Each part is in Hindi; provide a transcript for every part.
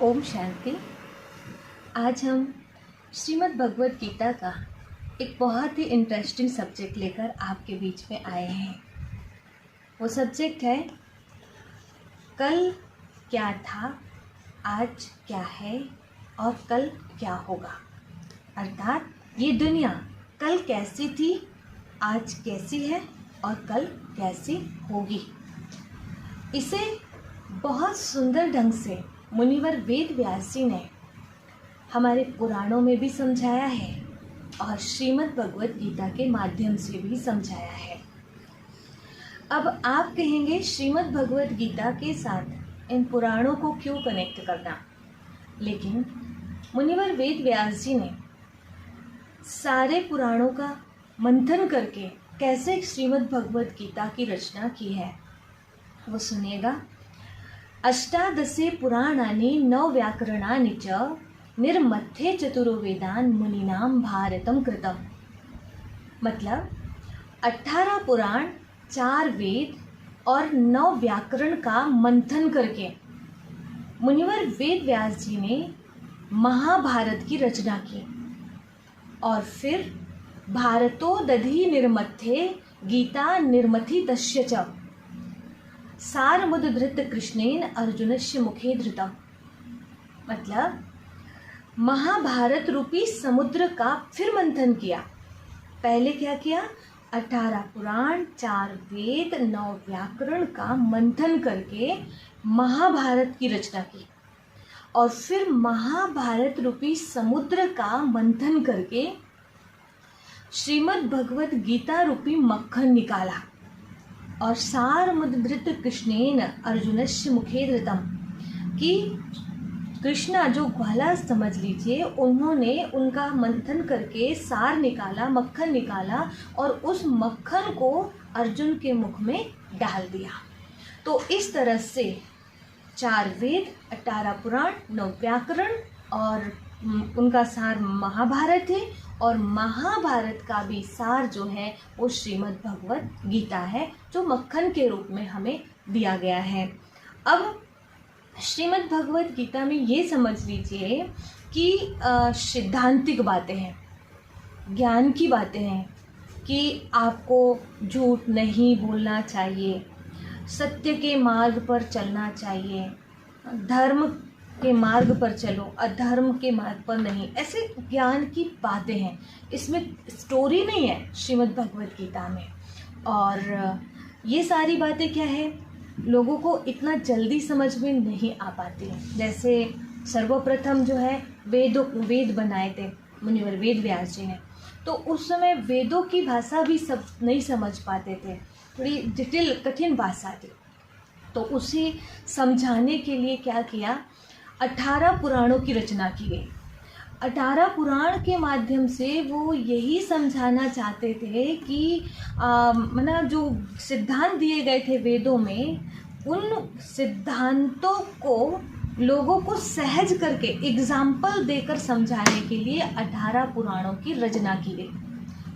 ओम शांति। आज हम श्रीमद् भगवत गीता का एक बहुत ही इंटरेस्टिंग सब्जेक्ट लेकर आपके बीच में आए हैं। वो सब्जेक्ट है कल क्या था, आज क्या है और कल क्या होगा। अर्थात ये दुनिया कल कैसी थी, आज कैसी है और कल कैसी होगी। इसे बहुत सुंदर ढंग से मुनिवर वेद व्यास जी ने हमारे पुराणों में भी समझाया है और श्रीमद् भगवत गीता के माध्यम से भी समझाया है। अब आप कहेंगे श्रीमद् भगवत गीता के साथ इन पुराणों को क्यों कनेक्ट करना, लेकिन मुनिवर वेद व्यास जी ने सारे पुराणों का मंथन करके कैसे श्रीमद् भगवत गीता की रचना की है वो सुनिएगा। अष्टादशे पुराणानि नवव्याकरणानि च निर्मध्ये चतुर्वेदान् मुनीनां भारतम कृतम। मतलब 18 पुराण, 4 वेद और 9 व्याकरण का मंथन करके मुनिवर वेद व्यास जी ने महाभारत की रचना की। और फिर भारतो दधि निर्मध्ये गीता निर्मथि तस्य च सारमुद्धृत कृष्णेन अर्जुनस्य मुखे धृतम। मतलब महाभारत रूपी समुद्र का फिर मंथन किया। पहले क्या किया? 18 पुराण, 4 वेद, 9 व्याकरण का मंथन करके महाभारत की रचना की और फिर महाभारत रूपी समुद्र का मंथन करके श्रीमद् भगवत गीता रूपी मक्खन निकाला। और सारमुद्धृत कृष्णेन अर्जुनस्य मुखे धृतम कि कृष्णा जो ग्वाला समझ लीजिए, उन्होंने उनका मंथन करके सार निकाला, मक्खन निकाला और उस मक्खन को अर्जुन के मुख में डाल दिया। तो इस तरह से 4 वेद, 18 पुराण, 9 व्याकरण और उनका सार महाभारत है और महाभारत का भी सार जो है वो श्रीमद् भगवत गीता है, जो मक्खन के रूप में हमें दिया गया है। अब श्रीमद् भगवत गीता में ये समझ लीजिए कि सिद्धांतिक बातें हैं, ज्ञान की बातें हैं कि आपको झूठ नहीं बोलना चाहिए, सत्य के मार्ग पर चलना चाहिए, धर्म के मार्ग पर चलो, अधर्म के मार्ग पर नहीं। ऐसे ज्ञान की बातें हैं, इसमें स्टोरी नहीं है श्रीमद् भगवत गीता में। और ये सारी बातें क्या है, लोगों को इतना जल्दी समझ में नहीं आ पाती है। जैसे सर्वप्रथम जो है वेद बनाए थे मुनिवर वेद व्यास जी ने, तो उस समय वेदों की भाषा भी सब नहीं समझ पाते थे, थोड़ी जटिल कठिन भाषा थी। तो उसे समझाने के लिए क्या किया, 18 पुराणों की रचना की गई। 18 पुराण के माध्यम से वो यही समझाना चाहते थे कि मतलब जो सिद्धांत दिए गए थे वेदों में, उन सिद्धांतों को लोगों को सहज करके एग्जाम्पल देकर समझाने के लिए 18 पुराणों की रचना की गई।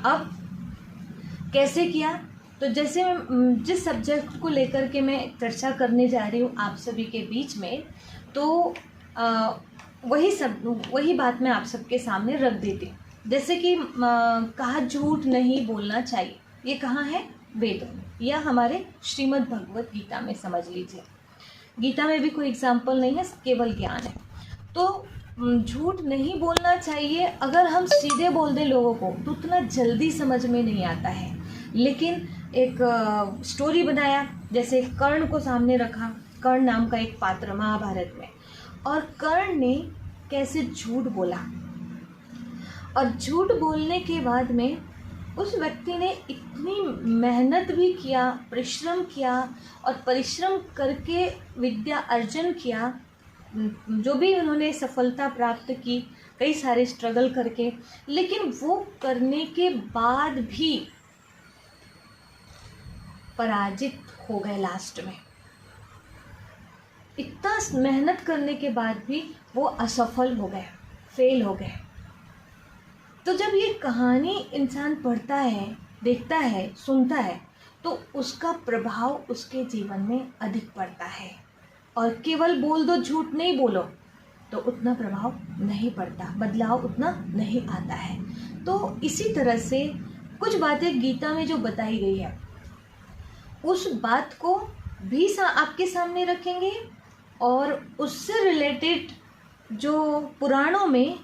अब कैसे किया? तो जैसे मैं जिस सब्जेक्ट को लेकर के मैं चर्चा करने जा रही हूँ आप सभी के बीच में, तो वही बात मैं आप सबके सामने रख देती हूँ। जैसे कि कहा झूठ नहीं बोलना चाहिए, ये कहाँ है? वेदों में या हमारे श्रीमद् भगवत गीता में। समझ लीजिए गीता में भी कोई एग्जाम्पल नहीं है, केवल ज्ञान है। तो झूठ नहीं बोलना चाहिए। अगर हम सीधे बोल दें लोगों को तो उतना जल्दी समझ में नहीं आता है, लेकिन एक स्टोरी बनाया। जैसे कर्ण को सामने रखा, कर्ण नाम का एक पात्र महाभारत में, और कर्ण ने कैसे झूठ बोला और झूठ बोलने के बाद में उस व्यक्ति ने इतनी मेहनत भी किया, परिश्रम किया और परिश्रम करके विद्या अर्जन किया, जो भी उन्होंने सफलता प्राप्त की कई सारे स्ट्रगल करके, लेकिन वो करने के बाद भी पराजित हो गए। लास्ट में इतना मेहनत करने के बाद भी वो असफल हो गए, फेल हो गए। तो जब ये कहानी इंसान पढ़ता है, देखता है, सुनता है, तो उसका प्रभाव उसके जीवन में अधिक पड़ता है। और केवल बोल दो, झूठ नहीं बोलो, तो उतना प्रभाव नहीं पड़ता, बदलाव उतना नहीं आता है। तो इसी तरह से कुछ बातें गीता में जो बताई गई है उस बात को भी आपके सामने रखेंगे और उससे रिलेटेड जो पुराणों में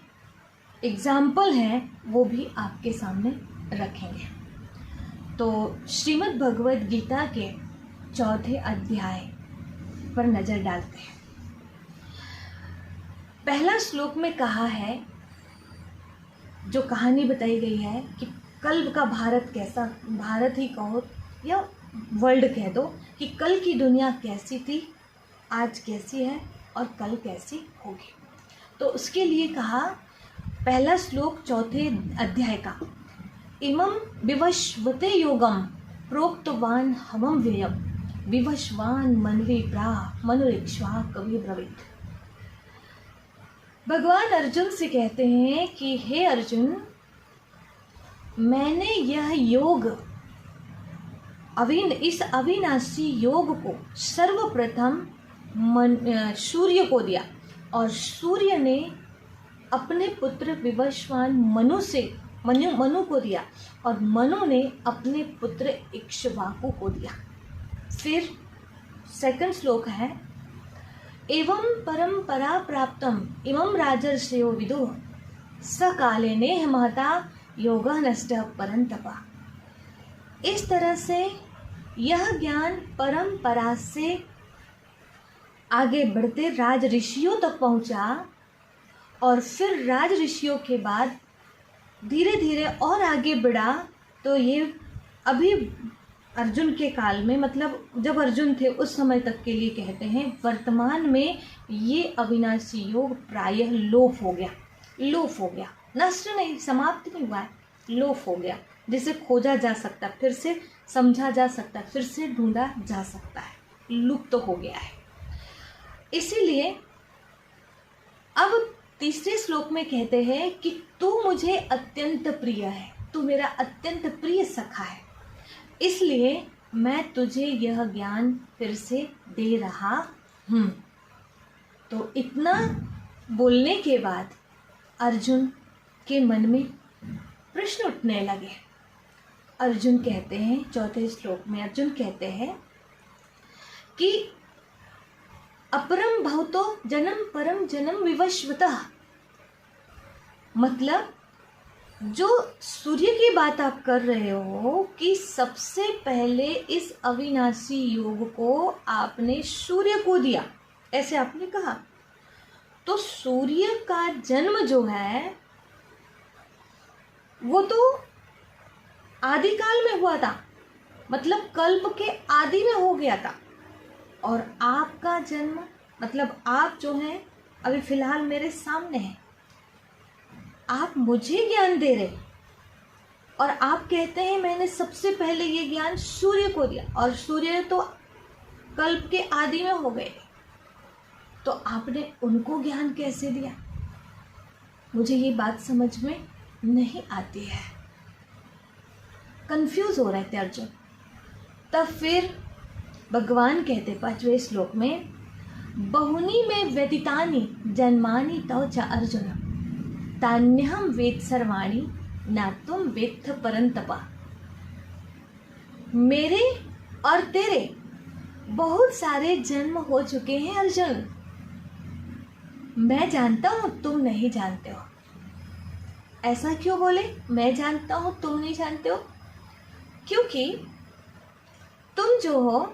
एग्जाम्पल हैं वो भी आपके सामने रखेंगे। तो श्रीमद् भगवद गीता के 4थे अध्याय पर नज़र डालते हैं। पहला श्लोक में कहा है, जो कहानी बताई गई है कि कल का भारत कैसा, भारत ही कहो या वर्ल्ड कह दो, कि कल की दुनिया कैसी थी, आज कैसी है और कल कैसी होगी। तो उसके लिए कहा, पहला श्लोक 4थे अध्याय का, इमं विवस्वते योगम प्रोक्तवान हमम व्ययम विवस्वान मनवे प्रा मनुरिक्ष्वा कवि ब्रवीत। भगवान अर्जुन से कहते हैं कि हे अर्जुन, मैंने यह योग इस अविनाशी योग को सर्वप्रथम सूर्य को दिया और सूर्य ने अपने पुत्र विवस्वान मनु को दिया और मनु ने अपने पुत्र इक्ष्वाकु को दिया। फिर सेकंड श्लोक है, एवं परंपरा प्राप्तम इमं राजर्षयो विदुः सकाले ने महता योगः नष्टः परंतपा। इस तरह से यह ज्ञान परंपरा से आगे बढ़ते राज ऋषियों तक पहुंचा और फिर राज ऋषियों के बाद धीरे धीरे और आगे बढ़ा। तो ये अभी अर्जुन के काल में, मतलब जब अर्जुन थे उस समय तक के लिए कहते हैं, वर्तमान में ये अविनाशी योग प्रायः लोप हो गया, नष्ट नहीं, समाप्त नहीं हुआ है, लोप हो गया, जिसे खोजा जा सकता, फिर से समझा जा सकता, फिर से ढूंढा जा सकता है, लुप्त तो हो गया है। इसीलिए अब तीसरे श्लोक में कहते हैं कि तू मुझे अत्यंत प्रिय है, तू मेरा अत्यंत प्रिय सखा है, इसलिए मैं तुझे यह ज्ञान फिर से दे रहा हूँ। तो इतना बोलने के बाद अर्जुन के मन में प्रश्न उठने लगे। अर्जुन कहते हैं, 4थे श्लोक में अर्जुन कहते हैं कि अपरम भवतो जन्म परम जन्म विवस्वतः, मतलब जो सूर्य की बात आप कर रहे हो कि सबसे पहले इस अविनाशी योग को आपने सूर्य को दिया, ऐसे आपने कहा। तो सूर्य का जन्म जो है वो तो आदिकाल में हुआ था, मतलब कल्प के आदि में हो गया था। और आपका जन्म, मतलब आप जो हैं अभी फिलहाल मेरे सामने हैं, आप मुझे ज्ञान दे रहे और आप कहते हैं मैंने सबसे पहले ये ज्ञान सूर्य को दिया, और सूर्य तो कल्प के आदि में हो गए, तो आपने उनको ज्ञान कैसे दिया? मुझे ये बात समझ में नहीं आती है। कंफ्यूज हो रहे थे अर्जुन। तब फिर भगवान कहते 5वें श्लोक में, बहुनी में व्यतीतानि जन्मानि तव च अर्जुन तान्यहम वेद सर्वाणि न तुम वेत्थ परंतपा। मेरे और तेरे बहुत सारे जन्म हो चुके हैं अर्जुन, मैं जानता हूं तुम नहीं जानते हो। ऐसा क्यों बोले? मैं जानता हूं तुम नहीं जानते हो, क्योंकि तुम जो हो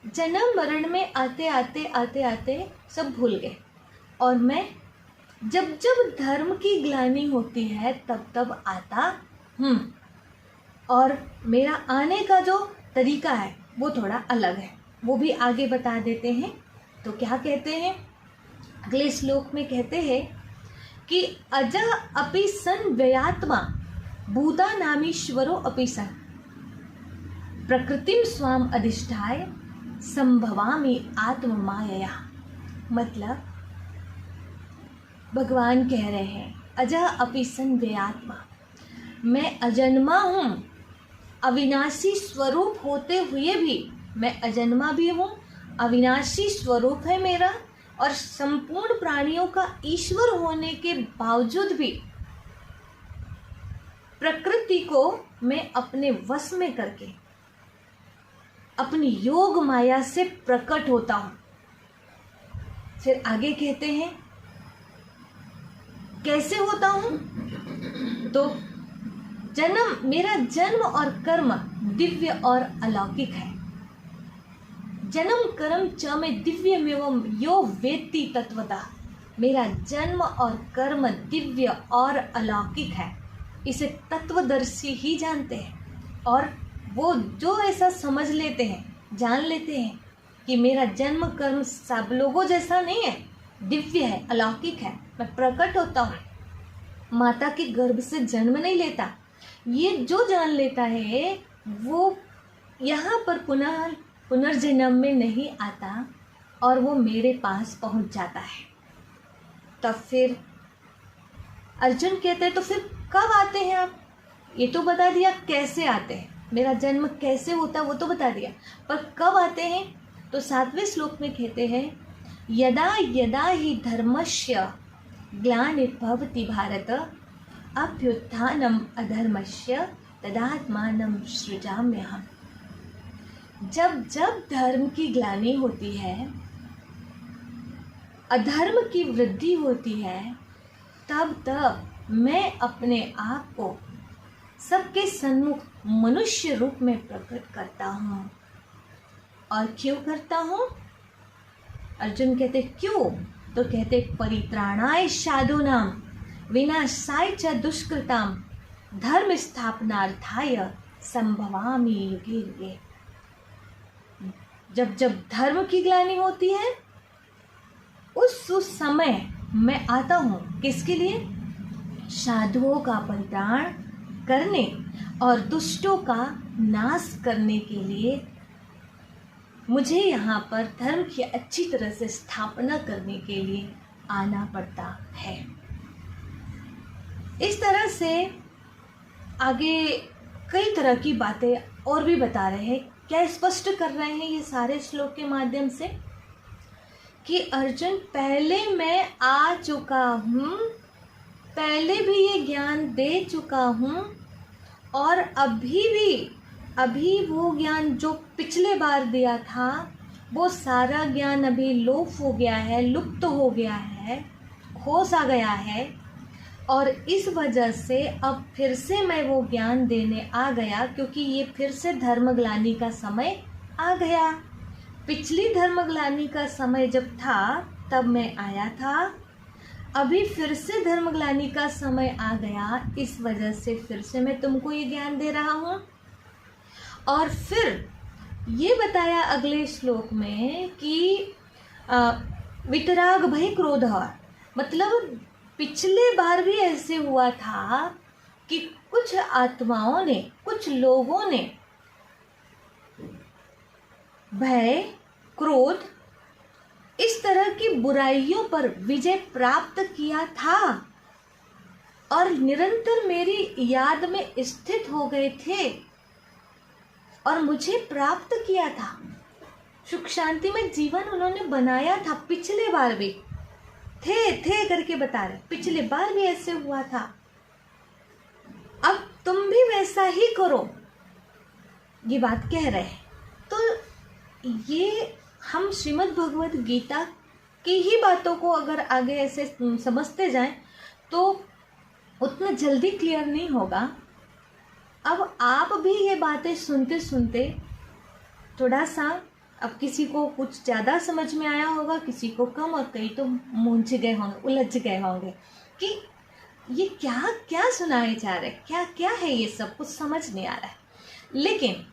जन्म मरण में आते आते सब भूल गए, और मैं जब जब धर्म की ग्लानि होती है तब तब आता हूँ, और मेरा आने का जो तरीका है वो थोड़ा अलग है, वो भी आगे बता देते हैं। तो क्या कहते हैं अगले श्लोक में? कहते हैं कि अजः अपि सन व्ययात्मा भूता नामीश्वरो अपि सन प्रकृतिम स्वाम अधिष्ठाय संभवामि आत्म मायया। मतलब भगवान कह रहे हैं अजः अपि सन व्ययात्मा, मैं अजन्मा हूँ, अविनाशी स्वरूप होते हुए भी मैं अजन्मा भी हूँ, अविनाशी स्वरूप है मेरा, और संपूर्ण प्राणियों का ईश्वर होने के बावजूद भी प्रकृति को मैं अपने वश में करके अपनी योग माया से प्रकट होता हूं। फिर आगे कहते हैं कैसे होता हूं, तो मेरा जन्म और कर्म दिव्य और अलौकिक है। जन्म कर्म च में दिव्यमेवं यो वेत्ति तत्वतः। मेरा जन्म और कर्म दिव्य और अलौकिक है, इसे तत्वदर्शी ही जानते हैं। और वो जो ऐसा समझ लेते हैं, जान लेते हैं कि मेरा जन्म कर्म सब लोगों जैसा नहीं है, दिव्य है, अलौकिक है, मैं प्रकट होता हूँ, माता के गर्भ से जन्म नहीं लेता, ये जो जान लेता है वो यहाँ पर पुनर्जन्म में नहीं आता और वो मेरे पास पहुँच जाता है। तब फिर अर्जुन कहते हैं तो फिर कब आते हैं आप? ये तो बता दिया कैसे आते हैं, मेरा जन्म कैसे होता है वो तो बता दिया, पर कब आते हैं? तो 7वें श्लोक में कहते हैं यदा यदा हि धर्मस्य ग्लानिर्भवति भारत अभ्युत्थानम् अधर्मस्य तदात्मानं सृजाम्यहम्। जब जब धर्म की ग्लानि होती है, अधर्म की वृद्धि होती है, तब तब मैं अपने आप को सबके सन्मुख मनुष्य रूप में प्रकट करता हूँ। और क्यों करता हूँ? अर्जुन कहते क्यों? तो कहते परित्राणाय साधूनां विनाशाय च दुष्कृतां धर्म स्थापनार्थाय संभवामि युगे युगे। जब जब धर्म की ग्लानि होती है उस समय मैं आता हूँ, किसके लिए? साधुओं का परित्राण करने और दुष्टों का नाश करने के लिए मुझे यहाँ पर धर्म की अच्छी तरह से स्थापना करने के लिए आना पड़ता है। इस तरह से आगे कई तरह की बातें और भी बता रहे हैं। क्या स्पष्ट कर रहे हैं ये सारे श्लोक के माध्यम से कि अर्जुन पहले मैं आ चुका हूँ, पहले भी ये ज्ञान दे चुका हूँ और अभी वो ज्ञान जो पिछले बार दिया था वो सारा ज्ञान अभी लोप हो गया है, लुप्त हो गया है, खोस आ गया है। और इस वजह से अब फिर से मैं वो ज्ञान देने आ गया, क्योंकि ये फिर से धर्मग्लानि का समय आ गया। पिछली धर्मग्लानि का समय जब था तब मैं आया था, अभी फिर से धर्मग्लानि का समय आ गया, इस वजह से फिर से मैं तुमको ये ज्ञान दे रहा हूँ। और फिर ये बताया अगले श्लोक में कि वितराग भय क्रोध, मतलब पिछले बार भी ऐसे हुआ था कि कुछ आत्माओं ने, कुछ लोगों ने भय, क्रोध, इस तरह की बुराइयों पर विजय प्राप्त किया था और निरंतर मेरी याद में स्थित हो गए थे और मुझे प्राप्त किया था। सुख शांति में जीवन उन्होंने बनाया था, पिछले बार भी थे करके बता रहे, पिछले बार भी ऐसे हुआ था, अब तुम भी वैसा ही करो, ये बात कह रहे हैं। तो ये हम श्रीमद् भगवद गीता की ही बातों को अगर आगे ऐसे समझते जाएं तो उतना जल्दी क्लियर नहीं होगा। अब आप भी ये बातें सुनते सुनते थोड़ा सा, अब किसी को कुछ ज़्यादा समझ में आया होगा, किसी को कम, और कई तो मूंझ गए होंगे, उलझ गए होंगे कि ये क्या क्या सुनाए जा रहे, क्या क्या है, ये सब कुछ समझ नहीं आ रहा है। लेकिन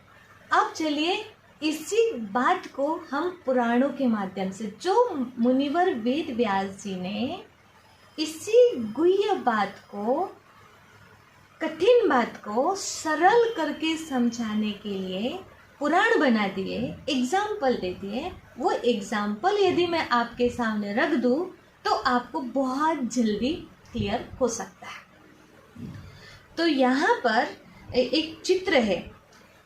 अब चलिए इसी बात को हम पुराणों के माध्यम से, जो मुनिवर वेद व्यास जी ने इसी गुह्य बात को, कठिन बात को सरल करके समझाने के लिए पुराण बना दिए, एग्जाम्पल दे दिए, वो एग्जाम्पल यदि मैं आपके सामने रख दूँ तो आपको बहुत जल्दी क्लियर हो सकता है। तो यहाँ पर एक चित्र है,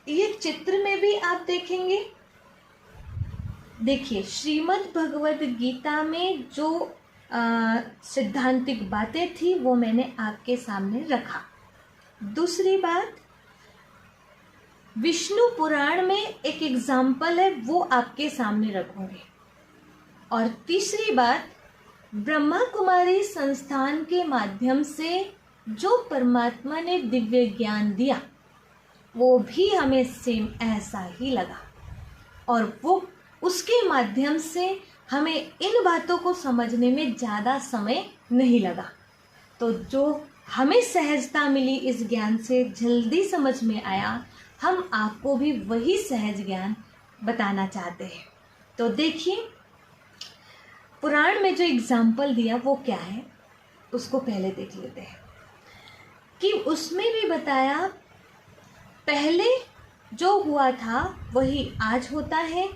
ये चित्र में भी आप देखेंगे देखिए, श्रीमद् भगवद गीता में जो सिद्धांतिक बातें थी वो मैंने आपके सामने रखा। दूसरी बात, विष्णु पुराण में एक एग्जाम्पल है, वो आपके सामने रखूंगी। और तीसरी बात, ब्रह्मा कुमारी संस्थान के माध्यम से जो परमात्मा ने दिव्य ज्ञान दिया वो भी हमें सेम ऐसा ही लगा, और वो उसके माध्यम से हमें इन बातों को समझने में ज़्यादा समय नहीं लगा। तो जो हमें सहजता मिली इस ज्ञान से, जल्दी समझ में आया, हम आपको भी वही सहज ज्ञान बताना चाहते हैं। तो देखिए, पुराण में जो एग्जाम्पल दिया वो क्या है, उसको पहले देख लेते हैं। कि उसमें भी बताया, पहले जो हुआ था वही आज होता है,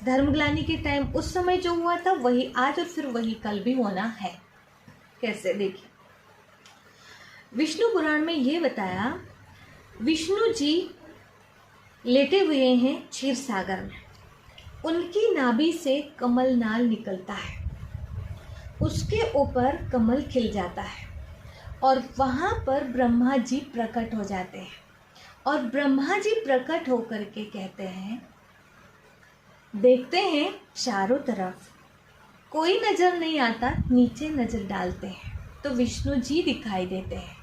धर्मग्लानि के टाइम उस समय जो हुआ था वही आज और फिर वही कल भी होना है। कैसे, देखिए, विष्णु पुराण में ये बताया, विष्णु जी लेटे हुए हैं क्षीर सागर में, उनकी नाभि से कमल नाल निकलता है, उसके ऊपर कमल खिल जाता है और वहाँ पर ब्रह्मा जी प्रकट हो जाते हैं। और ब्रह्मा जी प्रकट होकर के कहते हैं, देखते हैं चारों तरफ कोई नज़र नहीं आता, नीचे नज़र डालते हैं तो विष्णु जी दिखाई देते हैं।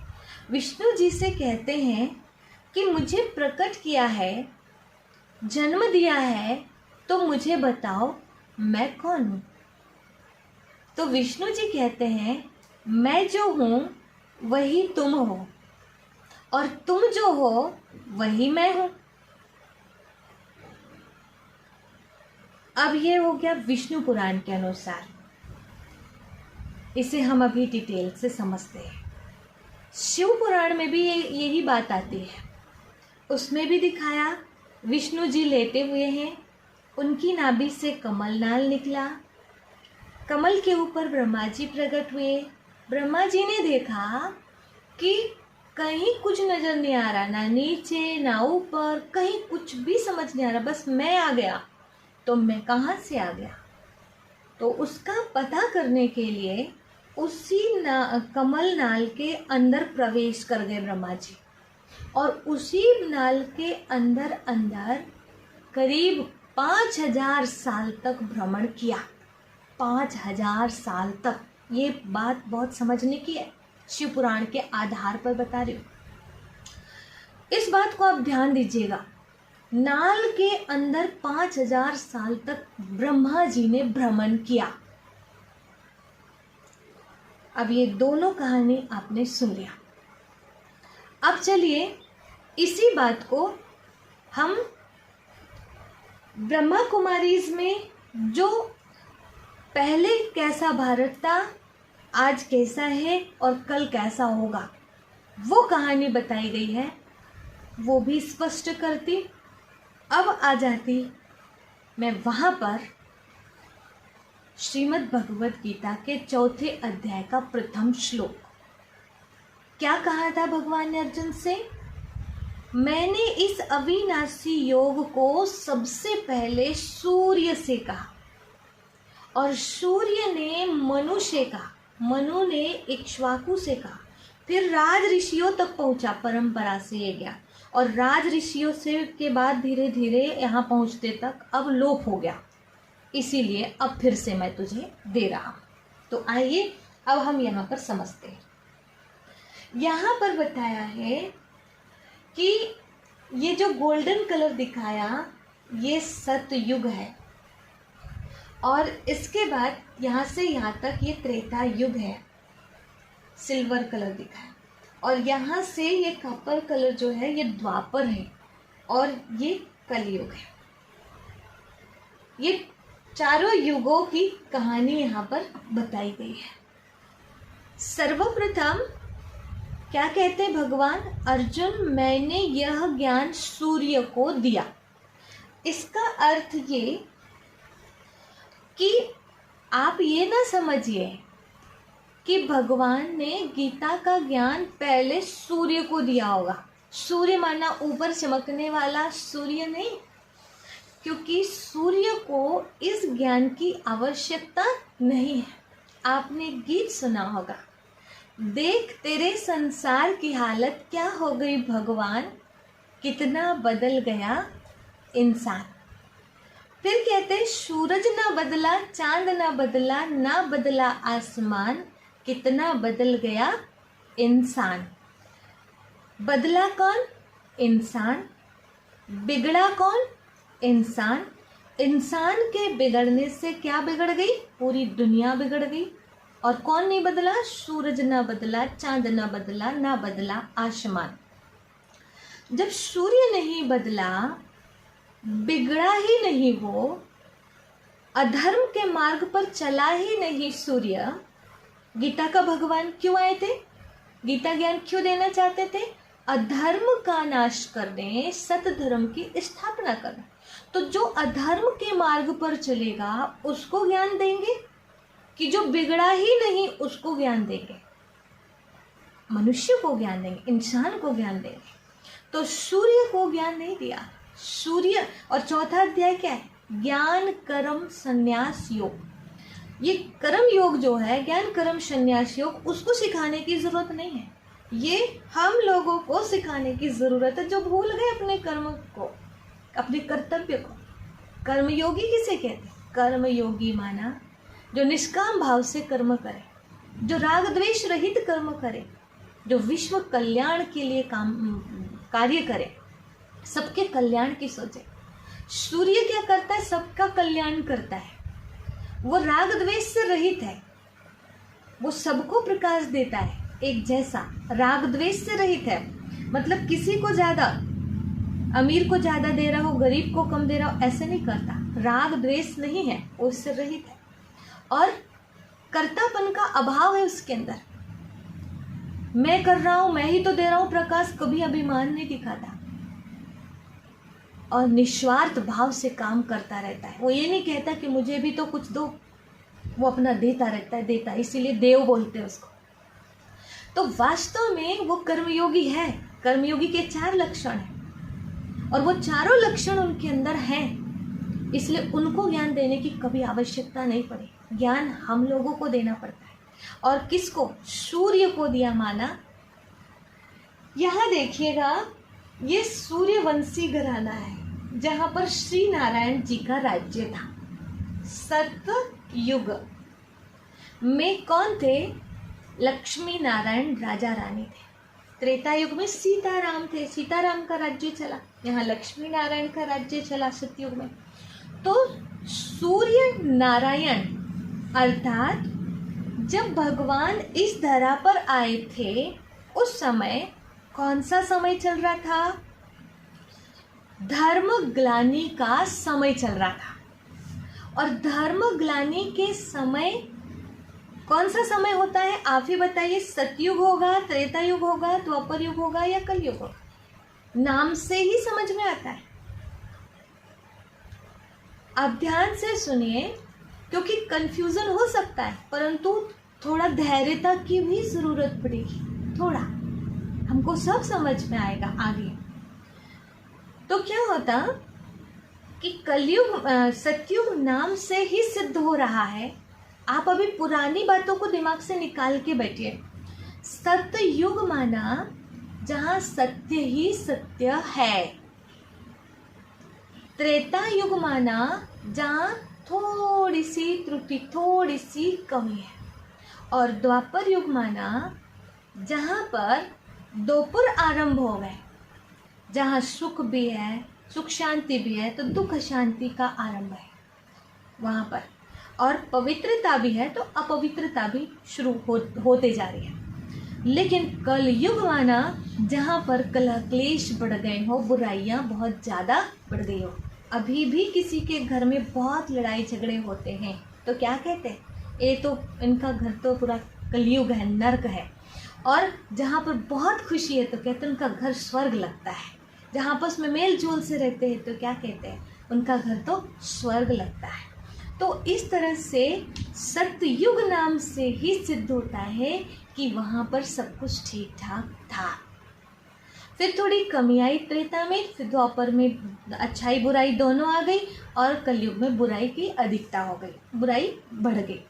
विष्णु जी से कहते हैं कि मुझे प्रकट किया है, जन्म दिया है, तो मुझे बताओ मैं कौन हूँ। तो विष्णु जी कहते हैं, मैं जो हूँ वही तुम हो और तुम जो हो वही मैं हूँ। अब ये हो गया विष्णु पुराण के अनुसार, इसे हम अभी डिटेल से समझते हैं। शिव पुराण में भी यही बात आती है, उसमें भी दिखाया, विष्णु जी लेटे हुए हैं, उनकी नाभि से कमल नाल निकला, कमल के ऊपर ब्रह्मा जी प्रकट हुए। ब्रह्मा जी ने देखा कि कहीं कुछ नज़र नहीं आ रहा, ना नीचे ना ऊपर, कहीं कुछ भी समझ नहीं आ रहा, बस मैं आ गया। तो मैं कहाँ से आ गया? तो उसका पता करने के लिए उसी कमल नाल के अंदर प्रवेश कर गए ब्रह्मा जी, और उसी नाल के अंदर अंदर करीब 5000 साल तक भ्रमण किया। 5000 साल तक, ये बात बहुत समझने की है, शिव पुराण के आधार पर बता रही हूँ। इस बात को आप ध्यान दीजिएगा, नाल के अंदर 5000 साल तक ब्रह्मा जी ने भ्रमण किया। अब ये दोनों कहानी आपने सुन लिया। अब चलिए इसी बात को हम ब्रह्मा कुमारीज में जो पहले कैसा भारत था, आज कैसा है और कल कैसा होगा, वो कहानी बताई गई है, वो भी स्पष्ट करती। अब आ जाती मैं वहाँ पर श्रीमद् भगवद गीता के 4थे अध्याय का प्रथम श्लोक। क्या कहा था भगवान ने अर्जुन से? मैंने इस अविनाशी योग को सबसे पहले सूर्य से कहा, और सूर्य ने मनु से कहा, मनु ने इक्ष्वाकु से कहा, फिर राज ऋषियों तक पहुंचा, परंपरा से ये गया, और राज ऋषियों से के बाद धीरे धीरे यहाँ पहुँचते तक अब लोप हो गया, इसीलिए अब फिर से मैं तुझे दे रहा हूँ। तो आइए अब हम यहाँ पर समझते हैं। यहाँ पर बताया है कि ये जो गोल्डन कलर दिखाया ये सतयुग है, और इसके बाद यहाँ से यहाँ तक ये त्रेता युग है, सिल्वर कलर दिखाया, और यहाँ से ये कॉपर कलर जो है ये द्वापर है, और ये कलयुग है। ये चारों युगों की कहानी यहाँ पर बताई गई है। सर्वप्रथम क्या कहते हैं भगवान? अर्जुन, मैंने यह ज्ञान सूर्य को दिया। इसका अर्थ ये कि आप ये ना समझिए कि भगवान ने गीता का ज्ञान पहले सूर्य को दिया होगा। सूर्य माना ऊपर चमकने वाला सूर्य नहीं, क्योंकि सूर्य को इस ज्ञान की आवश्यकता नहीं है। आपने गीत सुना होगा, देख तेरे संसार की हालत क्या हो गई भगवान, कितना बदल गया इंसान। फिर कहते हैं सूरज ना बदला, चांद ना बदला, ना बदला आसमान, कितना बदल गया इंसान। बदला कौन? इंसान। बिगड़ा कौन? इंसान। इंसान के बिगड़ने से क्या बिगड़ गई? पूरी दुनिया बिगड़ गई। और कौन नहीं बदला? सूरज ना बदला, चांद ना बदला, ना बदला आसमान। जब सूर्य नहीं बदला, बिगड़ा ही नहीं, वो अधर्म के मार्ग पर चला ही नहीं सूर्य, गीता का भगवान क्यों आए थे? गीता ज्ञान क्यों देना चाहते थे? अधर्म का नाश करने, सत धर्म की स्थापना करने। तो जो अधर्म के मार्ग पर चलेगा उसको ज्ञान देंगे कि जो बिगड़ा ही नहीं उसको ज्ञान देंगे? मनुष्य को ज्ञान देंगे, इंसान को ज्ञान देंगे। तो सूर्य को ज्ञान नहीं दिया। सूर्य और चौथा अध्याय क्या है? ज्ञान कर्म संन्यास योग। ये कर्म योग जो है, ज्ञान कर्म संन्यास योग, उसको सिखाने की जरूरत नहीं है। ये हम लोगों को सिखाने की जरूरत है जो भूल गए अपने कर्म को, अपने कर्तव्य को। कर्मयोगी किसे कहते हैं? कर्मयोगी माना जो निष्काम भाव से कर्म करे, जो राग द्वेष रहित कर्म करे, जो विश्व कल्याण के लिए कार्य करे, सबके कल्याण की सोचे। सूर्य क्या करता है? सबका कल्याण करता है। वो राग द्वेष से रहित है, वो सबको प्रकाश देता है एक जैसा, राग द्वेष से रहित है। मतलब किसी को ज्यादा, अमीर को ज्यादा दे रहा हो, गरीब को कम दे रहा हो, ऐसे नहीं करता। राग द्वेष नहीं है, वो उससे रहित है। और कर्तापन का अभाव है उसके अंदर। मैं कर रहा हूं, मैं ही तो दे रहा हूं प्रकाश, कभी अभिमान नहीं दिखाता और निस्वार्थ भाव से काम करता रहता है। वो ये नहीं कहता कि मुझे भी तो कुछ दो, वो अपना देता रहता है, देता है, इसीलिए देव बोलते हैं उसको। तो वास्तव में वो कर्मयोगी है। कर्मयोगी के 4 लक्षण हैं और वो चारों लक्षण उनके अंदर हैं, इसलिए उनको ज्ञान देने की कभी आवश्यकता नहीं पड़ी। ज्ञान हम लोगों को देना पड़ता है। और किसको? सूर्य को दिया माना। यहाँ देखिएगा, ये सूर्यवंशी घराना है जहाँ पर श्री नारायण जी का राज्य था। सतयुग में कौन थे? लक्ष्मी नारायण राजा रानी थे। त्रेता युग में सीताराम थे, सीताराम का राज्य चला। यहाँ लक्ष्मी नारायण का राज्य चला सतयुग में। तो सूर्य नारायण अर्थात जब भगवान इस धरा पर आए थे उस समय कौन सा समय चल रहा था? धर्म ग्लानि का समय चल रहा था। और धर्म ग्लानि के समय कौन सा समय होता है? आप ही बताइए। सतयुग होगा, त्रेता युग होगा, द्वापर युग होगा या कलयुग होगा? नाम से ही समझ में आता है। आप ध्यान से सुनिए, क्योंकि कंफ्यूजन हो सकता है, परंतु थोड़ा धैर्यता की भी जरूरत पड़ेगी। थोड़ा हमको सब समझ में आएगा आगे। तो क्या होता कि कलयुग सतयुग नाम से ही सिद्ध हो रहा है। आप अभी पुरानी बातों को दिमाग से निकाल के बैठिए। सतयुग माना जहाँ सत्य ही सत्य है। त्रेता युग माना जहाँ थोड़ी सी त्रुटि, थोड़ी सी कमी है। और द्वापर युग माना जहाँ पर दोपुर आरंभ हो गए, जहाँ सुख भी है, सुख शांति भी है, तो दुख शांति का आरंभ है वहाँ पर। और पवित्रता भी है तो अपवित्रता भी शुरू होते जा रही है। लेकिन कलयुग माना जहाँ पर कलह क्लेश बढ़ गए हो, बुराइयाँ बहुत ज़्यादा बढ़ गई हो। अभी भी किसी के घर में बहुत लड़ाई झगड़े होते हैं तो क्या कहते हैं? ये तो इनका घर तो पूरा कलयुग है, नर्क है। और जहाँ पर बहुत खुशी है तो कहते हैं उनका घर स्वर्ग लगता है। जहाँ आपस में मेल जोल से रहते हैं तो क्या कहते हैं? उनका घर तो स्वर्ग लगता है। तो इस तरह से सतयुग नाम से ही सिद्ध होता है कि वहाँ पर सब कुछ ठीक ठाक था। फिर थोड़ी कमी आई त्रेता में, फिर द्वापर में अच्छाई बुराई दोनों आ गई और कलयुग में बुराई की अधिकता हो गई, बुराई बढ़ गई।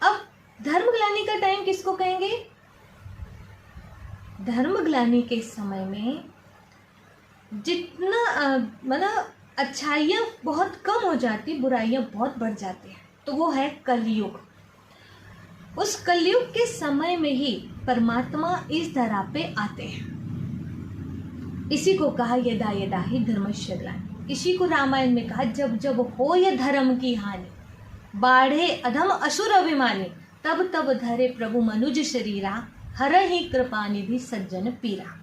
अब धर्मग्लानि का टाइम किसको कहेंगे? धर्मग्लानि के समय में जितना मतलब अच्छाइयाँ बहुत कम हो जाती, बुराइयाँ बहुत बढ़ जाती हैं, तो वो है कलयुग। उस कलयुग के समय में ही परमात्मा इस धरा पे आते हैं। इसी को कहा यदा यदा ही धर्मस्य ग्लानि। इसी को रामायण में कहा जब जब हो ये धर्म की हानि, बाढ़े अधम असुर अभिमानी, तब तब धरे प्रभु मनुज शरीरा, हरहि कृपा निधि सज्जन पीरा।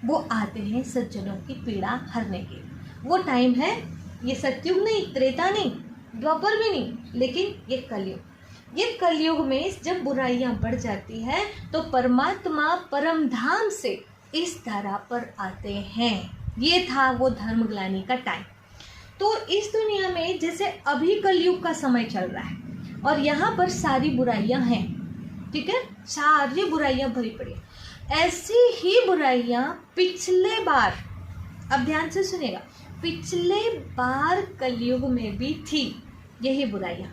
वो आते हैं सज्जनों की पीड़ा हरने के। वो टाइम है, ये सतयुग नहीं, त्रेता नहीं, द्वापर भी नहीं, लेकिन ये कलयुग। ये कलयुग में जब बुराइयां बढ़ जाती है तो परमात्मा परम धाम से इस धरा पर आते हैं। ये था वो धर्मग्लानि का टाइम। तो इस दुनिया में जैसे अभी कलयुग का समय चल रहा है और यहाँ पर सारी बुराइयां हैं, ठीक है, सारी बुराइयां भरी पड़ी। ऐसी ही बुराइयां पिछले बार, अब ध्यान से सुनिएगा, पिछले बार कलयुग में भी थी यही बुराइयां।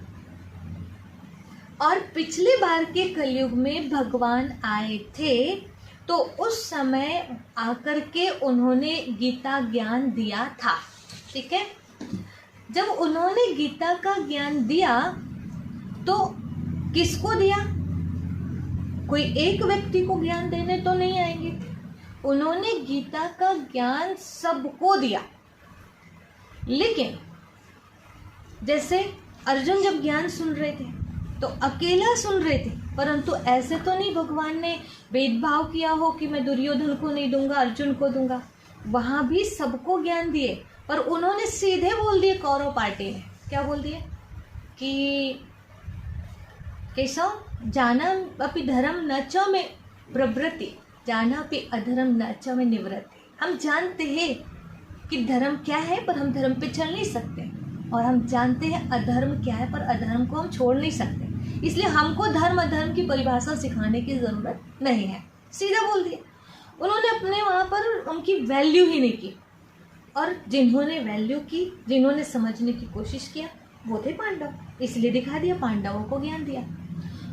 और पिछले बार के कलयुग में भगवान आए थे तो उस समय आकर के उन्होंने गीता ज्ञान दिया था, ठीक है। जब उन्होंने गीता का ज्ञान दिया तो किसको दिया? कोई एक व्यक्ति को ज्ञान देने तो नहीं आएंगे, उन्होंने गीता का ज्ञान सबको दिया। लेकिन जैसे अर्जुन जब ज्ञान सुन रहे थे तो अकेला सुन रहे थे, परंतु ऐसे तो नहीं भगवान ने भेदभाव किया हो कि मैं दुर्योधन को नहीं दूंगा, अर्जुन को दूंगा। वहां भी सबको ज्ञान दिए, पर उन्होंने सीधे बोल दिए, कौरव पार्टी ने क्या बोल दिए कि केशव जाना अपि धर्म न च में प्रवृत्ति, जाना अपि अधर्म न च में निवृत्ति। हम जानते हैं कि धर्म क्या है, पर हम धर्म पे चल नहीं सकते, और हम जानते हैं अधर्म क्या है, पर अधर्म को हम छोड़ नहीं सकते। इसलिए हमको धर्म अधर्म की परिभाषा सिखाने की ज़रूरत नहीं है, सीधा बोल दिया। उन्होंने अपने वहाँ पर उनकी वैल्यू ही नहीं की, और जिन्होंने वैल्यू की, जिन्होंने समझने की कोशिश किया, वो थे पांडव, इसलिए दिखा दिया, पांडवों को ज्ञान दिया।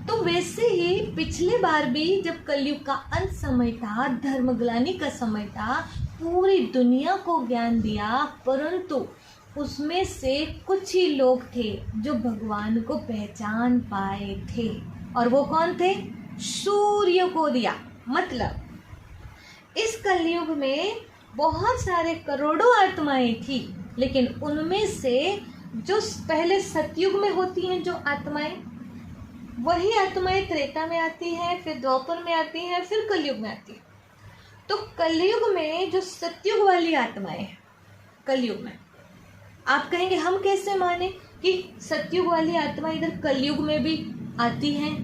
तो वैसे ही पिछले बार भी जब कलयुग का अंत समय था, धर्मग्लानि का समय था, पूरी दुनिया को ज्ञान दिया, परंतु उसमें से कुछ ही लोग थे जो भगवान को पहचान पाए थे, और वो कौन थे? सूर्य को दिया। मतलब इस कलयुग में बहुत सारे करोड़ों आत्माएं थी, लेकिन उनमें से जो पहले सतयुग में होती हैं जो आत्माएं, वही आत्माएं त्रेता में आती हैं, फिर द्वापर में आती हैं, फिर कलयुग में आती हैं। तो कलयुग में जो सतयुग वाली आत्माएं हैं, कलयुग में आप कहेंगे हम कैसे माने कि सतयुग वाली आत्मा इधर कलयुग में भी आती हैं?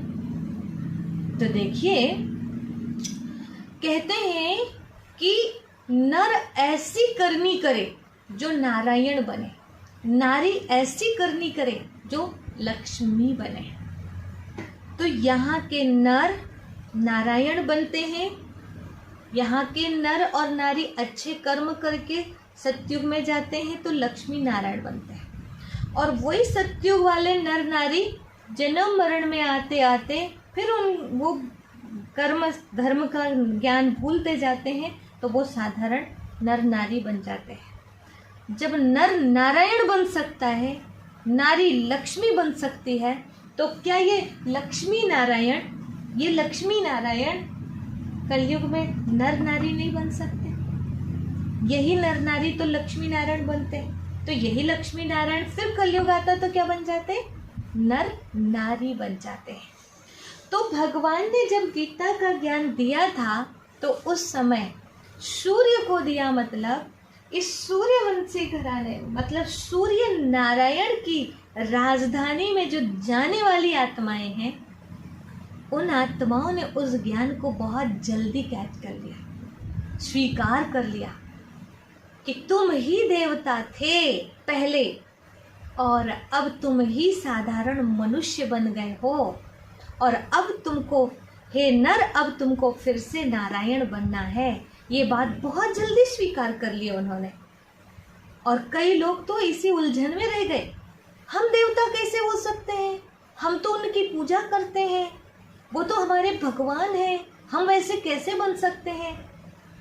तो देखिए, कहते हैं कि नर ऐसी करनी करे जो नारायण बने, नारी ऐसी करनी करे जो लक्ष्मी बने। तो यहाँ के नर नारायण बनते हैं, यहाँ के नर और नारी अच्छे कर्म करके सतयुग में जाते हैं तो लक्ष्मी नारायण बनते हैं। और वही सतयुग वाले नर नारी जन्म मरण में आते आते फिर वो कर्म धर्म का ज्ञान भूलते जाते हैं, तो वो साधारण नर नारी बन जाते हैं। जब नर नारायण बन सकता है, नारी लक्ष्मी बन सकती है, तो क्या ये लक्ष्मी नारायण कलयुग में नर नारी नहीं बन सकते? यही नर नारी तो लक्ष्मी नारायण बनते हैं। तो यही लक्ष्मी नारायण फिर कलयुग आता तो क्या बन जाते? नर नारी बन जाते हैं। तो भगवान ने जब गीता का ज्ञान दिया था तो उस समय सूर्य को दिया, मतलब इस सूर्यवंशी घराने, मतलब सूर्य नारायण की राजधानी में जो जाने वाली आत्माएं हैं, उन आत्माओं ने उस ज्ञान को बहुत जल्दी कैच कर लिया, स्वीकार कर लिया कि तुम ही देवता थे पहले और अब तुम ही साधारण मनुष्य बन गए हो, और अब तुमको, हे नर, अब तुमको फिर से नारायण बनना है। ये बात बहुत जल्दी स्वीकार कर लिया उन्होंने। और कई लोग तो इसी उलझन में रह गए, हम देवता कैसे हो सकते हैं, हम तो उनकी पूजा करते हैं, वो तो हमारे भगवान हैं, हम वैसे कैसे बन सकते हैं।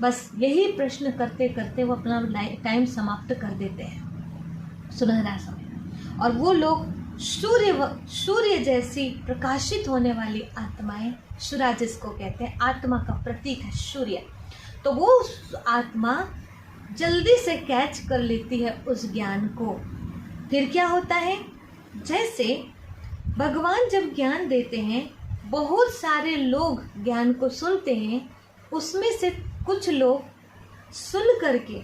बस यही प्रश्न करते करते वो अपना टाइम समाप्त कर देते हैं, सुनहरा समय। और वो लोग सूर्य जैसी प्रकाशित होने वाली आत्माएं, शुरा जिसको कहते हैं, आत्मा का प्रतीक है सूर्य, तो वो आत्मा जल्दी से कैच कर लेती है उस ज्ञान को। फिर क्या होता है, जैसे भगवान जब ज्ञान देते हैं, बहुत सारे लोग ज्ञान को सुनते हैं, उसमें से कुछ लोग सुन करके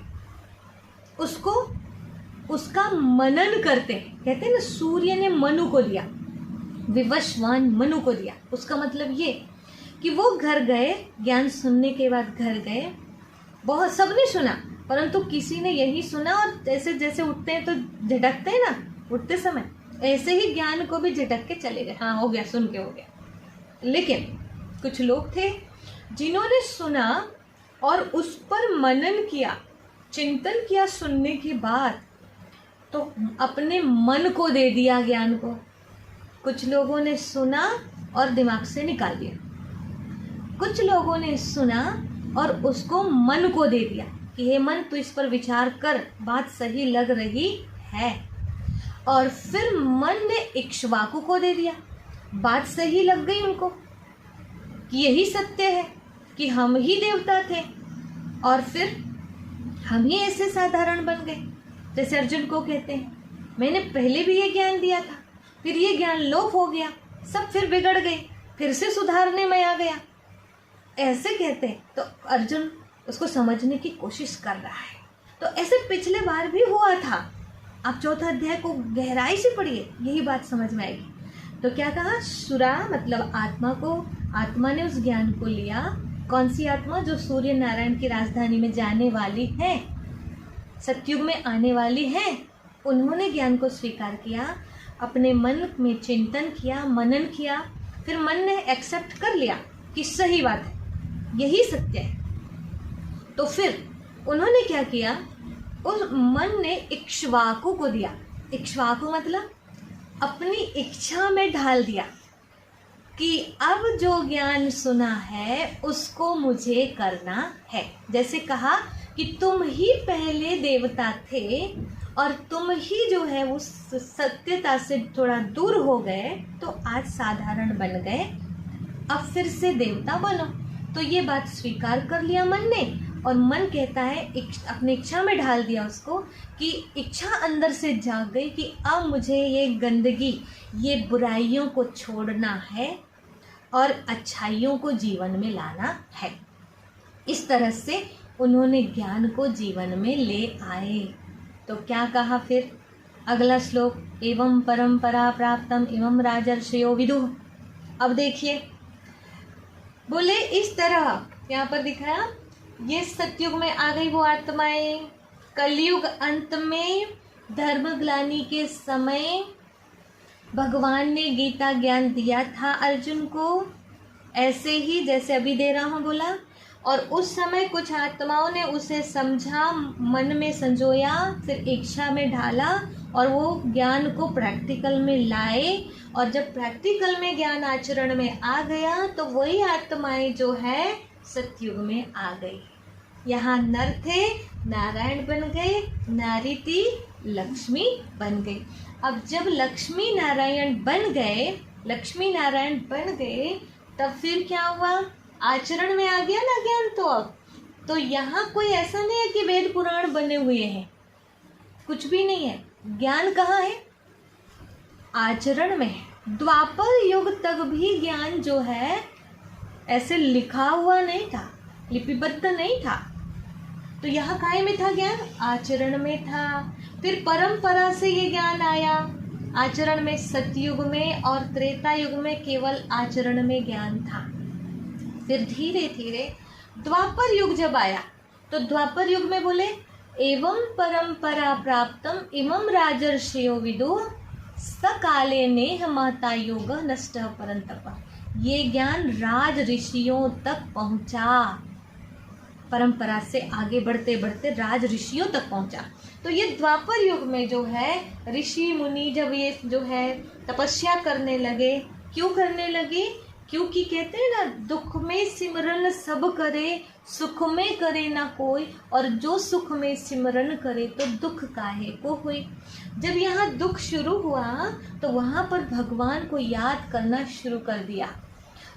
उसका मनन करते हैं। कहते हैं ना, सूर्य ने मनु को दिया, विवशवान मनु को दिया। उसका मतलब ये कि वो घर गए, ज्ञान सुनने के बाद घर गए, बहुत सबने सुना, परंतु किसी ने यही सुना और जैसे जैसे उठते हैं तो झटकते हैं ना, उठते समय ऐसे ही ज्ञान को भी झटक के चले गए, हाँ हो गया, सुन के हो गया। लेकिन कुछ लोग थे जिन्होंने सुना और उस पर मनन किया, चिंतन किया सुनने के बाद, तो अपने मन को दे दिया ज्ञान को। कुछ लोगों ने सुना और दिमाग से निकाल दिया, कुछ लोगों ने सुना और उसको मन को दे दिया कि हे मन, तू इस पर विचार कर, बात सही लग रही है। और फिर मन ने इक्ष्वाकु को दे दिया, बात सही लग गई उनको कि यही सत्य है कि हम ही देवता थे, और फिर हम ही ऐसे साधारण बन गए। जैसे अर्जुन को कहते हैं, मैंने पहले भी ये ज्ञान दिया था, फिर ये ज्ञान लोप हो गया, सब फिर बिगड़ गए, फिर से सुधारने में आ गया, ऐसे कहते हैं। तो अर्जुन उसको समझने की कोशिश कर रहा है। तो ऐसे पिछले बार भी हुआ था। आप चौथा अध्याय को गहराई से पढ़िए, यही बात समझ में आएगी। तो क्या कहा, सुरा मतलब आत्मा को, आत्मा ने उस ज्ञान को लिया। कौन सी आत्मा, जो सूर्य नारायण की राजधानी में जाने वाली है, सतयुग में आने वाली है, उन्होंने ज्ञान को स्वीकार किया, अपने मन में चिंतन किया, मनन किया, फिर मन ने एक्सेप्ट कर लिया कि सही बात है, यही सत्य है। तो फिर उन्होंने क्या किया, उस मन ने इक्ष्वाकु को दिया। इक्ष्वाकु मतलब अपनी इच्छा में ढाल दिया कि अब जो ज्ञान सुना है उसको मुझे करना है। जैसे कहा कि तुम ही पहले देवता थे और तुम ही जो है उस सत्यता से थोड़ा दूर हो गए, तो आज साधारण बन गए, अब फिर से देवता बनो। तो ये बात स्वीकार कर लिया मन ने, और मन कहता है, अपनी इच्छा में ढाल दिया उसको कि इच्छा अंदर से जाग गई कि अब मुझे ये गंदगी, ये बुराइयों को छोड़ना है और अच्छाइयों को जीवन में लाना है। इस तरह से उन्होंने ज्ञान को जीवन में ले आए। तो क्या कहा फिर अगला श्लोक, एवं परंपरा प्राप्तम एवं राजर्षयो विदुः। अब देखिए, बोले इस तरह, यहाँ पर दिखाया, ये सतयुग में आ गई वो आत्माएं, कलयुग अंत में धर्मग्लानि के समय भगवान ने गीता ज्ञान दिया था अर्जुन को, ऐसे ही जैसे अभी दे रहा हूँ बोला। और उस समय कुछ आत्माओं ने उसे समझा, मन में संजोया, फिर इच्छा में ढाला और वो ज्ञान को प्रैक्टिकल में लाए। और जब प्रैक्टिकल में ज्ञान आचरण में आ गया तो वही आत्माएं जो है सतयुग में आ गई। यहाँ नर थे, नारायण बन गए, नारी थी, लक्ष्मी बन गई। अब जब लक्ष्मी नारायण बन गए, तब फिर क्या हुआ, आचरण में आ गया ना ज्ञान। तो अब तो यहाँ कोई ऐसा नहीं है कि वेद पुराण बने हुए हैं, कुछ भी नहीं है। ज्ञान कहाँ है, आचरण में है। द्वापर युग तक भी ज्ञान जो है ऐसे लिखा हुआ नहीं था, लिपिबद्ध नहीं था। तो यहाँ काय में था ज्ञान, आचरण में था। फिर परंपरा से ये ज्ञान आया आचरण में, सतयुग में और त्रेता युग में केवल आचरण में ज्ञान था। फिर धीरे धीरे द्वापर युग जब आया तो द्वापर युग में बोले एवं परंपरा प्राप्तम इमं राजर्षयो विदुः सकाले नेह महता योग नष्ट परंतप। ये ज्ञान राज ऋषियों तक पहुंचा। परंपरा से आगे बढ़ते बढ़ते राज ऋषियों तक पहुंचा। तो ये द्वापर युग में जो है ऋषि मुनि जब ये जो है तपस्या करने लगे, क्यों करने लगे? क्योंकि कहते हैं ना, दुख में सिमरन सब करे, सुख में करे ना कोई, और जो सुख में सिमरन करे तो दुख काहे को हुई। जब यहाँ दुख शुरू हुआ तो वहाँ पर भगवान को याद करना शुरू कर दिया,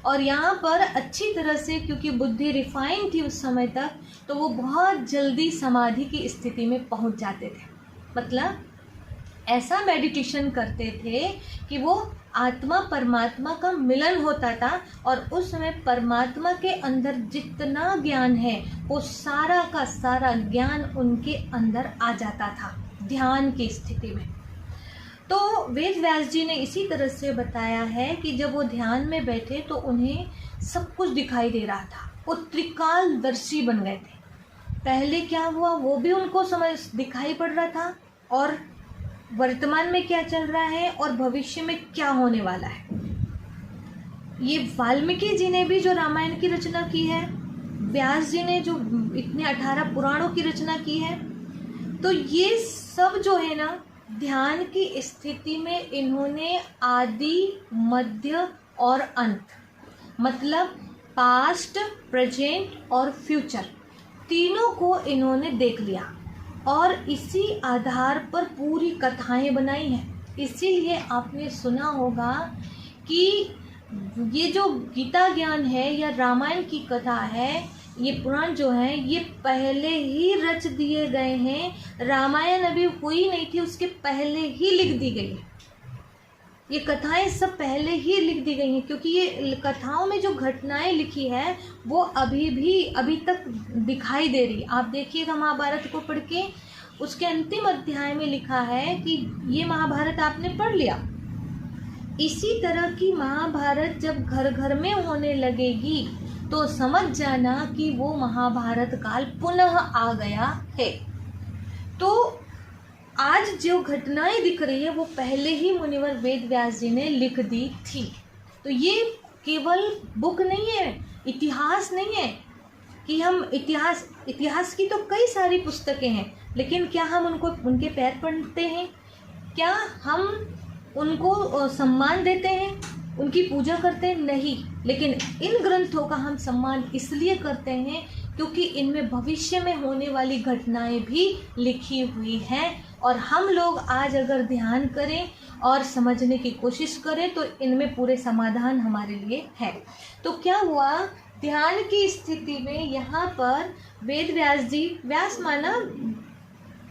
और यहाँ पर अच्छी तरह से, क्योंकि बुद्धि रिफाइन थी उस समय तक, तो वो बहुत जल्दी समाधि की स्थिति में पहुँच जाते थे। मतलब ऐसा मेडिटेशन करते थे कि वो आत्मा परमात्मा का मिलन होता था, और उस समय परमात्मा के अंदर जितना ज्ञान है वो सारा का सारा ज्ञान उनके अंदर आ जाता था ध्यान की स्थिति में। तो वेद व्यास जी ने इसी तरह से बताया है कि जब वो ध्यान में बैठे तो उन्हें सब कुछ दिखाई दे रहा था, वो त्रिकालदर्शी बन गए थे। पहले क्या हुआ वो भी उनको समझ दिखाई पड़ रहा था, और वर्तमान में क्या चल रहा है और भविष्य में क्या होने वाला है। ये वाल्मीकि जी ने भी जो रामायण की रचना की है, व्यास जी ने जो इतने 18 पुराणों की रचना की है, तो ये सब जो है ना ध्यान की स्थिति में इन्होंने आदि, मध्य और अंत, मतलब पास्ट, प्रेजेंट और फ्यूचर, तीनों को इन्होंने देख लिया, और इसी आधार पर पूरी कथाएं बनाई हैं। इसीलिए आपने सुना होगा कि ये जो गीता ज्ञान है या रामायण की कथा है, ये पुराण जो है ये पहले ही रच दिए गए हैं। रामायण अभी हुई नहीं थी, उसके पहले ही लिख दी गई है। ये कथाएं सब पहले ही लिख दी गई हैं, क्योंकि ये कथाओं में जो घटनाएं लिखी है वो अभी तक दिखाई दे रही। आप देखिएगा महाभारत को पढ़ के, उसके अंतिम अध्याय में लिखा है कि ये महाभारत आपने पढ़ लिया। इसी तरह की महाभारत जब घर घर में होने लगेगी तो समझ जाना कि वो महाभारत काल पुनः आ गया है। तो आज जो घटनाएं दिख रही है वो पहले ही मुनिवर वेद व्यास जी ने लिख दी थी। तो ये केवल बुक नहीं है, इतिहास नहीं है कि हम इतिहास की तो कई सारी पुस्तकें हैं, लेकिन क्या हम उनके पैर पड़ते हैं? क्या हम उनको सम्मान देते हैं, उनकी पूजा करते हैं? नहीं। लेकिन इन ग्रंथों का हम सम्मान इसलिए करते हैं क्योंकि इनमें भविष्य में होने वाली घटनाएं भी लिखी हुई हैं, और हम लोग आज अगर ध्यान करें और समझने की कोशिश करें तो इनमें पूरे समाधान हमारे लिए है। तो क्या हुआ, ध्यान की स्थिति में यहाँ पर वेद व्यास जी,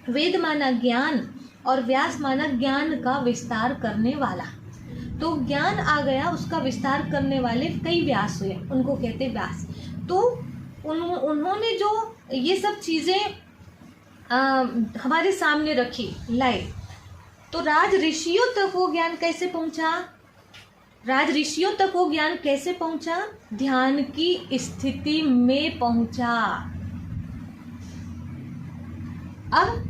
वेद माना ज्ञान और व्यास माना ज्ञान का विस्तार करने वाला। तो ज्ञान आ गया, उसका विस्तार करने वाले कई व्यास हुए, उनको कहते व्यास। तो उन्होंने जो ये सब चीज़ें हमारे सामने रखी, लाई, तो राज ऋषियों तक वो ज्ञान कैसे पहुंचा? राज ऋषियों तक वो ज्ञान कैसे पहुंचा? ध्यान की स्थिति में पहुंचा। अब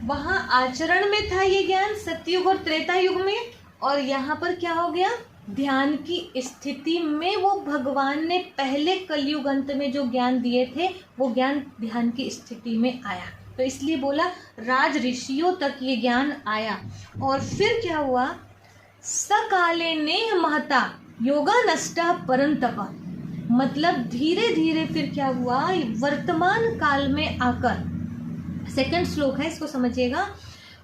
वहां आचरण में था ये ज्ञान सतयुग और त्रेता युग में, और यहाँ पर क्या हो गया, ध्यान की स्थिति में वो भगवान ने पहले कलयुग अंत में जो ज्ञान दिए थे वो ज्ञान ध्यान की स्थिति में आया। तो इसलिए बोला राज ऋषियों तक ये ज्ञान आया। और फिर क्या हुआ, सकाले नेह महता योगा नष्टा परंतप, मतलब धीरे धीरे फिर क्या हुआ, वर्तमान काल में आकर, सेकंड श्लोक है, इसको समझिएगा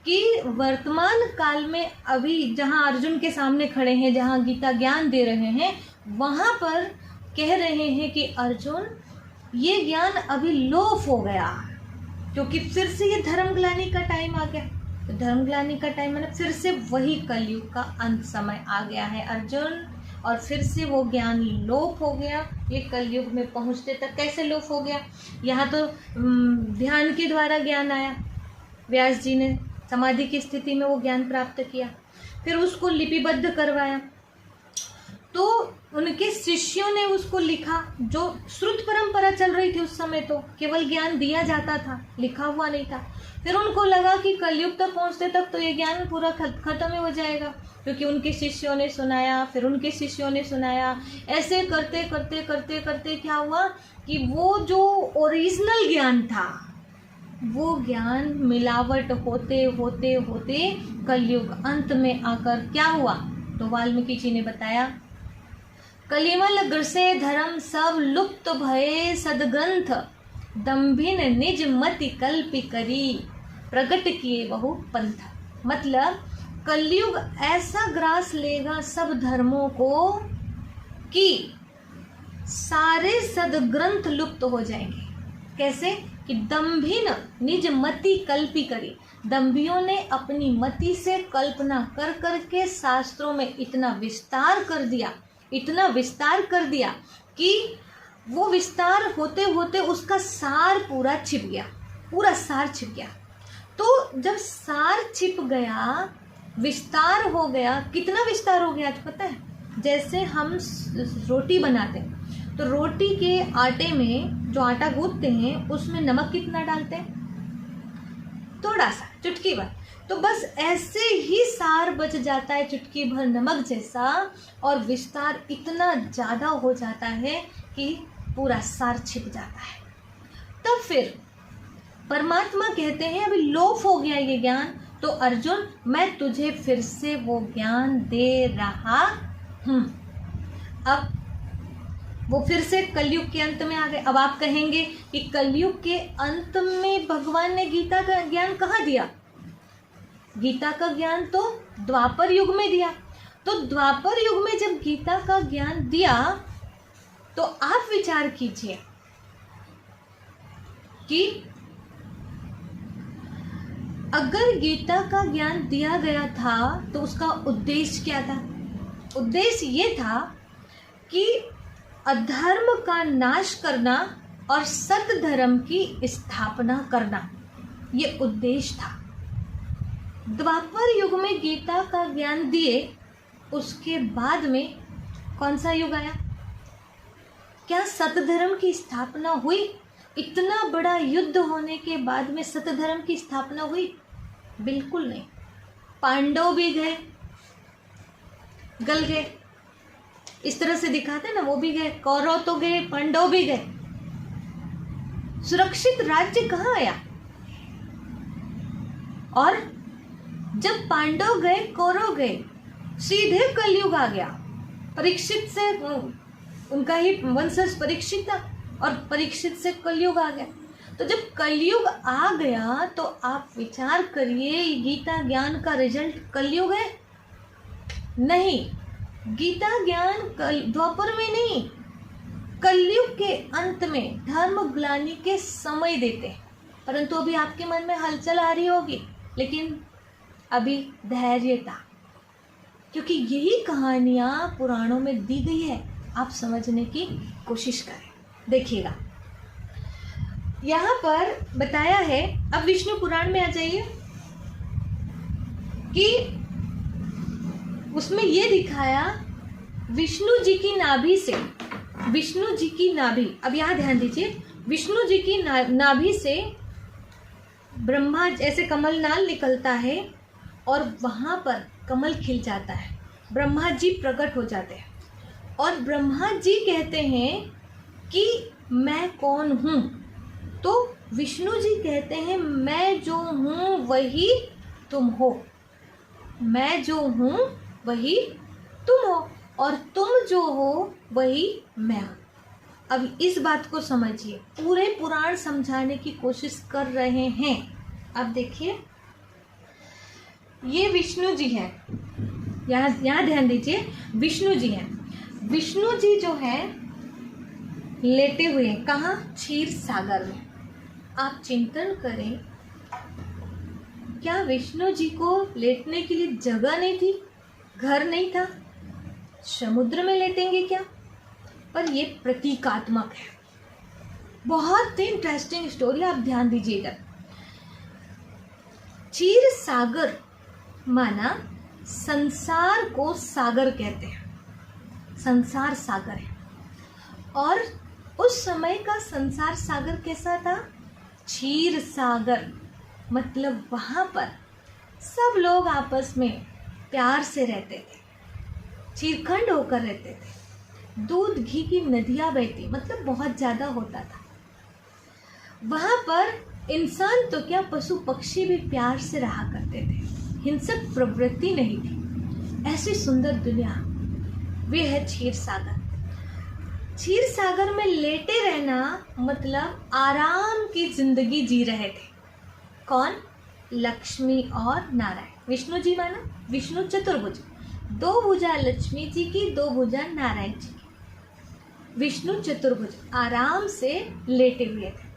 कि वर्तमान काल में अभी जहाँ अर्जुन के सामने खड़े हैं, जहाँ गीता ज्ञान दे रहे हैं, वहाँ पर कह रहे हैं कि अर्जुन ये ज्ञान अभी लोप हो गया, क्योंकि फिर से ये धर्मग्लानि का टाइम आ गया। तो धर्मग्लानि का टाइम मतलब फिर से वही कलयुग का अंत समय आ गया है अर्जुन, और फिर से वो ज्ञान लोप हो गया। ये कलयुग में पहुँचते तक कैसे लोप हो गया? यहाँ तो ध्यान के द्वारा ज्ञान आया, व्यास जी ने समाधि की स्थिति में वो ज्ञान प्राप्त किया, फिर उसको लिपिबद्ध करवाया, तो उनके शिष्यों ने उसको लिखा। जो श्रुत परंपरा चल रही थी उस समय तो केवल ज्ञान दिया जाता था, लिखा हुआ नहीं था। फिर उनको लगा कि कलयुग तक पहुंचते तक तो ये ज्ञान पूरा खत्म ही हो जाएगा, क्योंकि उनके शिष्यों ने सुनाया, फिर उनके शिष्यों ने सुनाया। ऐसे करते करते करते करते क्या हुआ कि वो जो ओरिजिनल ज्ञान था वो ज्ञान मिलावट होते होते होते कलयुग अंत में आकर क्या हुआ, तो वाल्मीकि जी ने बताया, कलिमल ग्रसे धर्म सब लुप्त भये सदग्रंथ, दम्भिन निज मति कल्पि करी, प्रकट किए बहु पंथ। मतलब कलयुग ऐसा ग्रास लेगा सब धर्मों को कि सारे सदग्रंथ लुप्त हो जाएंगे। कैसे कि दम्भिन निज मति कल्पि करी, दम्भियों ने अपनी मति से कल्पना कर करके शास्त्रों में इतना विस्तार कर दिया, इतना विस्तार कर दिया कि वो विस्तार होते होते उसका सार पूरा छिप गया, पूरा सार छिप गया। तो जब सार छिप गया, विस्तार हो गया, कितना विस्तार हो गया आज पता है? जैसे हम रोटी बनाते हैं तो रोटी के आटे में जो आटा गूंथते हैं उसमें नमक कितना डालते हैं? थोड़ा सा, चुटकी भर। तो बस ऐसे ही सार बच जाता है चुटकी भर नमक जैसा, और विस्तार इतना ज़्यादा हो जाता है कि पूरा सार छिप जाता है। तब फिर परमात्मा कहते हैं अभी लोप हो गया ये ज्ञान, तो अर्जुन मैं तुझे फिर से वो ज्ञान दे रहा हूँ। अब वो फिर से कलयुग के अंत में आ गए। अब आप कहेंगे कि कलयुग के अंत में भगवान ने गीता का ज्ञान कहाँ दिया? गीता का ज्ञान तो द्वापर युग में दिया। तो द्वापर युग में जब गीता का ज्ञान दिया तो आप विचार कीजिए कि अगर गीता का ज्ञान दिया गया था तो उसका उद्देश्य क्या था? उद्देश्य ये था कि अधर्म का नाश करना और सत्य धर्म की स्थापना करना, ये उद्देश्य था। द्वापर युग में गीता का ज्ञान दिए, उसके बाद में कौन सा युग आया? क्या सत्य धर्म की स्थापना हुई? इतना बड़ा युद्ध होने के बाद में सत्य धर्म की स्थापना हुई? बिल्कुल नहीं। पांडव भी गए, गल गए, इस तरह से दिखाते ना, वो भी गए, कौरव तो गए, पांडव भी गए। सुरक्षित राज्य कहाँ आया? और जब पांडव गए, कौरव गए, सीधे कलयुग आ गया। परीक्षित से, उनका ही वंशज परीक्षित था, और परीक्षित से कलयुग आ गया। तो जब कलयुग आ गया तो आप विचार करिए, गीता ज्ञान का रिजल्ट कलयुग है? नहीं, गीता ज्ञान द्वापर में नहीं, कलयुग के अंत में धर्म ग्लानि के समय देते हैं। परंतु अभी आपके मन में हलचल आ रही होगी, लेकिन अभी धैर्य था, क्योंकि यही कहानियां पुराणों में दी गई है। आप समझने की कोशिश करें। देखिएगा, यहाँ पर बताया है, अब विष्णु पुराण में आ जाइए, कि उसमें ये दिखाया विष्णु जी की नाभि से, विष्णु जी की नाभि, अब यहाँ ध्यान दीजिए, विष्णु जी की नाभि से ब्रह्मा ऐसे कमल नाल निकलता है और वहाँ पर कमल खिल जाता है, ब्रह्मा जी प्रकट हो जाते हैं और ब्रह्मा जी कहते हैं कि मैं कौन हूँ? तो विष्णु जी कहते हैं मैं जो हूँ वही तुम हो, मैं जो हूँ वही तुम हो, और तुम जो हो वही मैं हूँ। अब इस बात को समझिए, पूरे पुराण समझाने की कोशिश कर रहे हैं। अब देखिए, ये विष्णु जी हैं, यहाँ ध्यान दीजिए, विष्णु जी हैं। विष्णु जी जो है लेटे हुए हैं, कहाँ? क्षीर सागर में। आप चिंतन करें, क्या विष्णु जी को लेटने के लिए जगह नहीं थी, घर नहीं था? समुद्र में लेटेंगे क्या? पर ये प्रतीकात्मक है। बहुत ही इंटरेस्टिंग स्टोरी, आप ध्यान दीजिएगा। क्षीर सागर माना संसार को सागर कहते हैं, संसार सागर है। और उस समय का संसार सागर कैसा था? क्षीर सागर। मतलब वहाँ पर सब लोग आपस में प्यार से रहते थे, चीरखंड होकर रहते थे, दूध घी की नदियाँ बहती, मतलब बहुत ज़्यादा होता था। वहाँ पर इंसान तो क्या, पशु पक्षी भी प्यार से रहा करते थे, हिंसक प्रवृत्ति नहीं थी। ऐसी सुंदर दुनिया वे है क्षीर सागर। क्षीर सागर में लेटे रहना मतलब आराम की जिंदगी जी रहे थे। कौन? लक्ष्मी और नारायण। विष्णु जी माना, विष्णु चतुर्भुज, 2 भुजा लक्ष्मी जी की, 2 भुजा नारायण जी की। विष्णु चतुर्भुज आराम से लेटे हुए थे,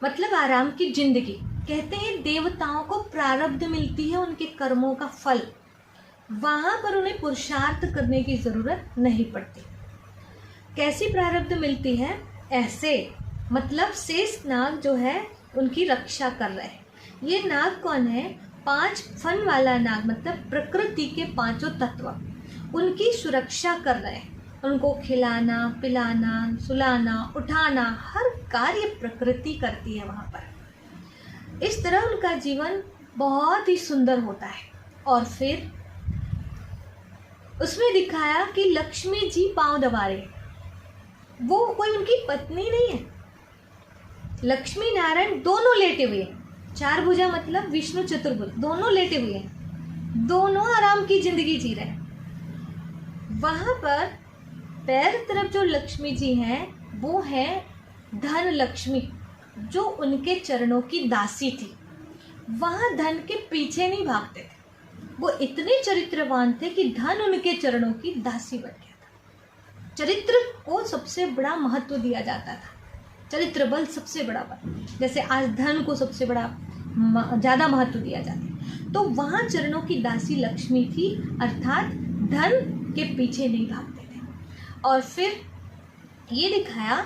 मतलब आराम की जिंदगी। कहते हैं देवताओं को प्रारब्ध मिलती है उनके कर्मों का फल, वहां पर उन्हें पुरुषार्थ करने की जरूरत नहीं पड़ती। कैसी प्रारब्ध मिलती है? ऐसे, मतलब शेष नाग जो है उनकी रक्षा कर रहे हैं। ये नाग कौन है? 5 फन वाला नाग, मतलब प्रकृति के 5 तत्व, उनकी सुरक्षा कर रहे हैं। उनको खिलाना, पिलाना, सुलाना, उठाना, हर कार्य प्रकृति करती है वहाँ पर। इस तरह उनका जीवन बहुत ही सुंदर होता है। और फिर उसमें दिखाया कि लक्ष्मी जी पांव दबा रहे, वो कोई उनकी पत्नी नहीं है। लक्ष्मी नारायण दोनों लेटे हुए हैं, 4 भुजा मतलब विष्णु चतुर्भुज, दोनों लेटे हुए हैं, दोनों आराम की जिंदगी जी रहे हैं। वहां पर पैर तरफ जो लक्ष्मी जी हैं वो है धन लक्ष्मी, जो उनके चरणों की दासी थी। वहां धन के पीछे नहीं भागते थे, वो इतने चरित्रवान थे कि धन उनके चरणों की दासी बन गया था। चरित्र को सबसे बड़ा महत्व दिया जाता था, चरित्र बल सबसे बड़ा बल। जैसे आज धन को सबसे बड़ा ज़्यादा महत्व दिया जाता है, तो वहाँ चरणों की दासी लक्ष्मी थी, अर्थात धन के पीछे नहीं भागते थे। और फिर ये दिखाया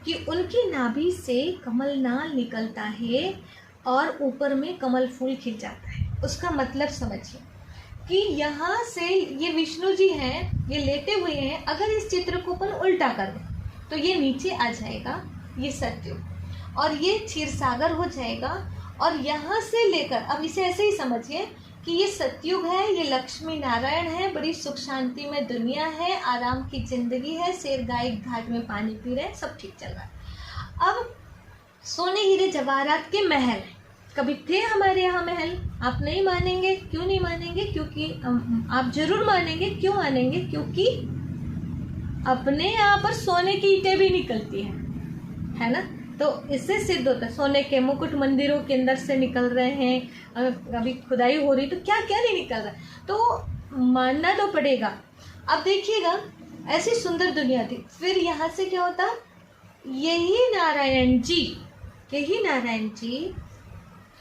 कि उनकी नाभि से कमल नाल निकलता है और ऊपर में कमल फूल खिल जाता है। उसका मतलब समझिए कि यहाँ से ये विष्णु जी हैं, ये लेटे हुए हैं। अगर इस चित्र को अपन उल्टा कर दें तो ये नीचे आ जाएगा, ये सत्युग, और ये क्षीर सागर हो जाएगा। और यहाँ से लेकर, अब इसे ऐसे ही समझिए कि ये सत्युग है, ये लक्ष्मी नारायण है, बड़ी सुख शांति में दुनिया है, आराम की जिंदगी है, शेर गाय घाट में पानी पी रहे हैं, सब ठीक चल रहा है। अब सोने हीरे जवाहरात के महल, कभी थे हमारे यहाँ महल, आप नहीं मानेंगे। क्यों नहीं मानेंगे? क्योंकि आप जरूर मानेंगे। क्यों मानेंगे? क्योंकि अपने यहाँ पर सोने की ईंटें भी निकलती है ना, तो इससे सिद्ध होता है। सोने के मुकुट मंदिरों के अंदर से निकल रहे हैं, अभी खुदाई हो रही तो क्या क्या नहीं निकल रहा है, तो मानना तो पड़ेगा। अब देखिएगा ऐसी सुंदर दुनिया थी। फिर यहाँ से क्या होता, यही नारायण जी,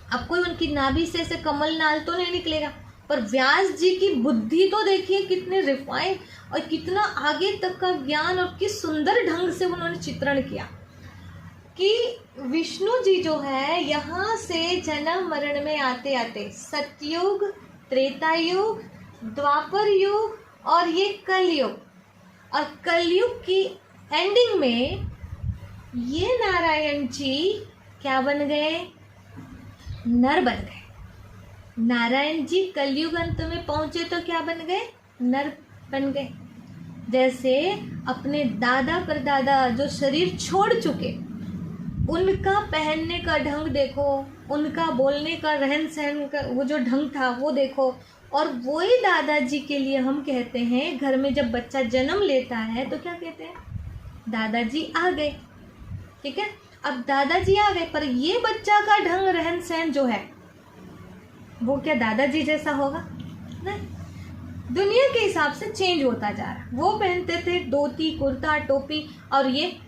अब कोई उनकी नाभि से ऐसे कमल नाल तो नहीं निकलेगा, पर व्यास जी की बुद्धि तो देखिए कितने रिफाइन और कितना आगे तक का ज्ञान, और किस सुंदर ढंग से उन्होंने चित्रण किया कि विष्णु जी जो है यहाँ से जन्म मरण में आते आते सतयुग, त्रेता युग, द्वापर युग और ये कलयुग, और कलयुग की एंडिंग में ये नारायण जी क्या बन गए? नर बन गए। नारायण जी कलयुग अंत में पहुंचे तो क्या बन गए? नर बन गए। जैसे अपने दादा परदादा जो शरीर छोड़ चुके, उनका पहनने का ढंग देखो, उनका बोलने का रहन सहन का वो जो ढंग था वो देखो। और वही दादाजी के लिए हम कहते हैं, घर में जब बच्चा जन्म लेता है तो क्या कहते हैं? दादाजी आ गए। ठीक है, अब दादाजी आ गए, पर ये बच्चा का ढंग रहन सहन जो है वो क्या दादाजी जैसा होगा? नहीं, दुनिया के हिसाब से चेंज होता जा रहा। वो पहनते थे धोती, कुर्ता, टोपी, और ये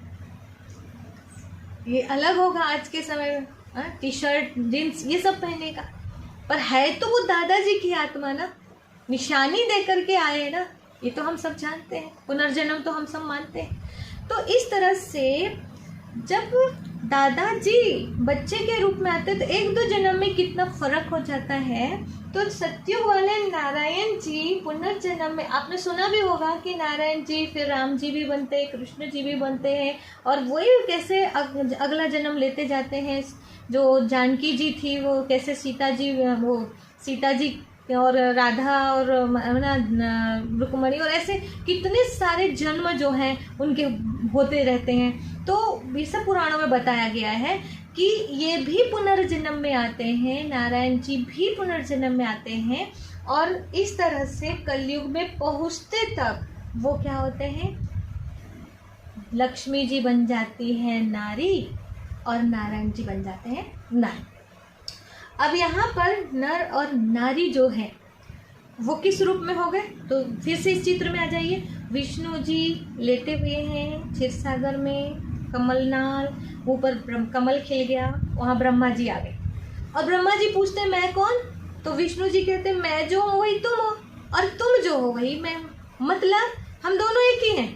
अलग होगा आज के समय में, टी शर्ट, जींस, ये सब पहनेगा। पर है तो वो दादाजी की आत्मा ना, निशानी दे करके आए ना, ये तो हम सब जानते हैं। पुनर्जन्म तो हम सब मानते हैं। तो इस तरह से जब दादाजी बच्चे के रूप में आते तो 1-2 जन्म में कितना फर्क हो जाता है तो सत्युग वाले नारायण जी पुनर्जन्म में, आपने सुना भी होगा कि नारायण जी फिर राम जी भी बनते हैं, कृष्ण जी भी बनते हैं, और वही कैसे अगला जन्म लेते जाते हैं। जो जानकी जी थी वो कैसे सीता जी और राधा और रुक्मणी और ऐसे कितने सारे जन्म जो हैं उनके होते रहते हैं। तो ये सब पुराणों में बताया गया है कि ये भी पुनर्जन्म में आते हैं, नारायण जी भी पुनर्जन्म में आते हैं, और इस तरह से कलयुग में पहुँचते तक वो क्या होते हैं, लक्ष्मी जी बन जाती है नारी और नारायण जी बन जाते हैं नर। अब यहाँ पर नर और नारी जो है वो किस रूप में हो गए, तो फिर से इस चित्र में आ जाइए। विष्णु जी लेटे हुए हैं क्षीर सागर में, कमलनाल, ऊपर कमल खिल गया, वहाँ ब्रह्मा जी आ गए, और ब्रह्मा जी पूछते हैं मैं कौन, तो विष्णु जी कहते हैं मैं जो हूँ वही तुम हो, और तुम जो हो वही मैं हूँ। मतलब हम दोनों एक ही हैं,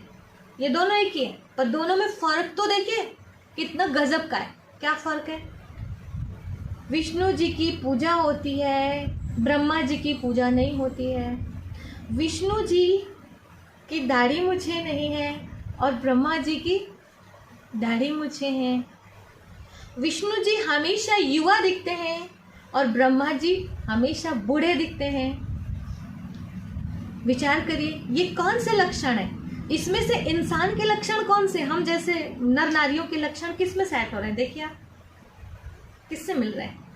ये दोनों एक ही हैं, पर दोनों में फ़र्क तो देखिए कितना गजब का है। क्या फ़र्क है, विष्णु जी की पूजा होती है, ब्रह्मा जी की पूजा नहीं होती है। विष्णु जी की दाढ़ी मूछें नहीं है और ब्रह्मा जी की दाढ़ी मूछें हैं। विष्णु जी हमेशा युवा दिखते हैं और ब्रह्मा जी हमेशा बूढ़े दिखते हैं। विचार करिए ये कौन से लक्षण है, इसमें से इंसान के लक्षण कौन से, हम जैसे नर नारियों के लक्षण किस में सेट हो रहे हैं, देखिए आप किससे मिल रहे हैं।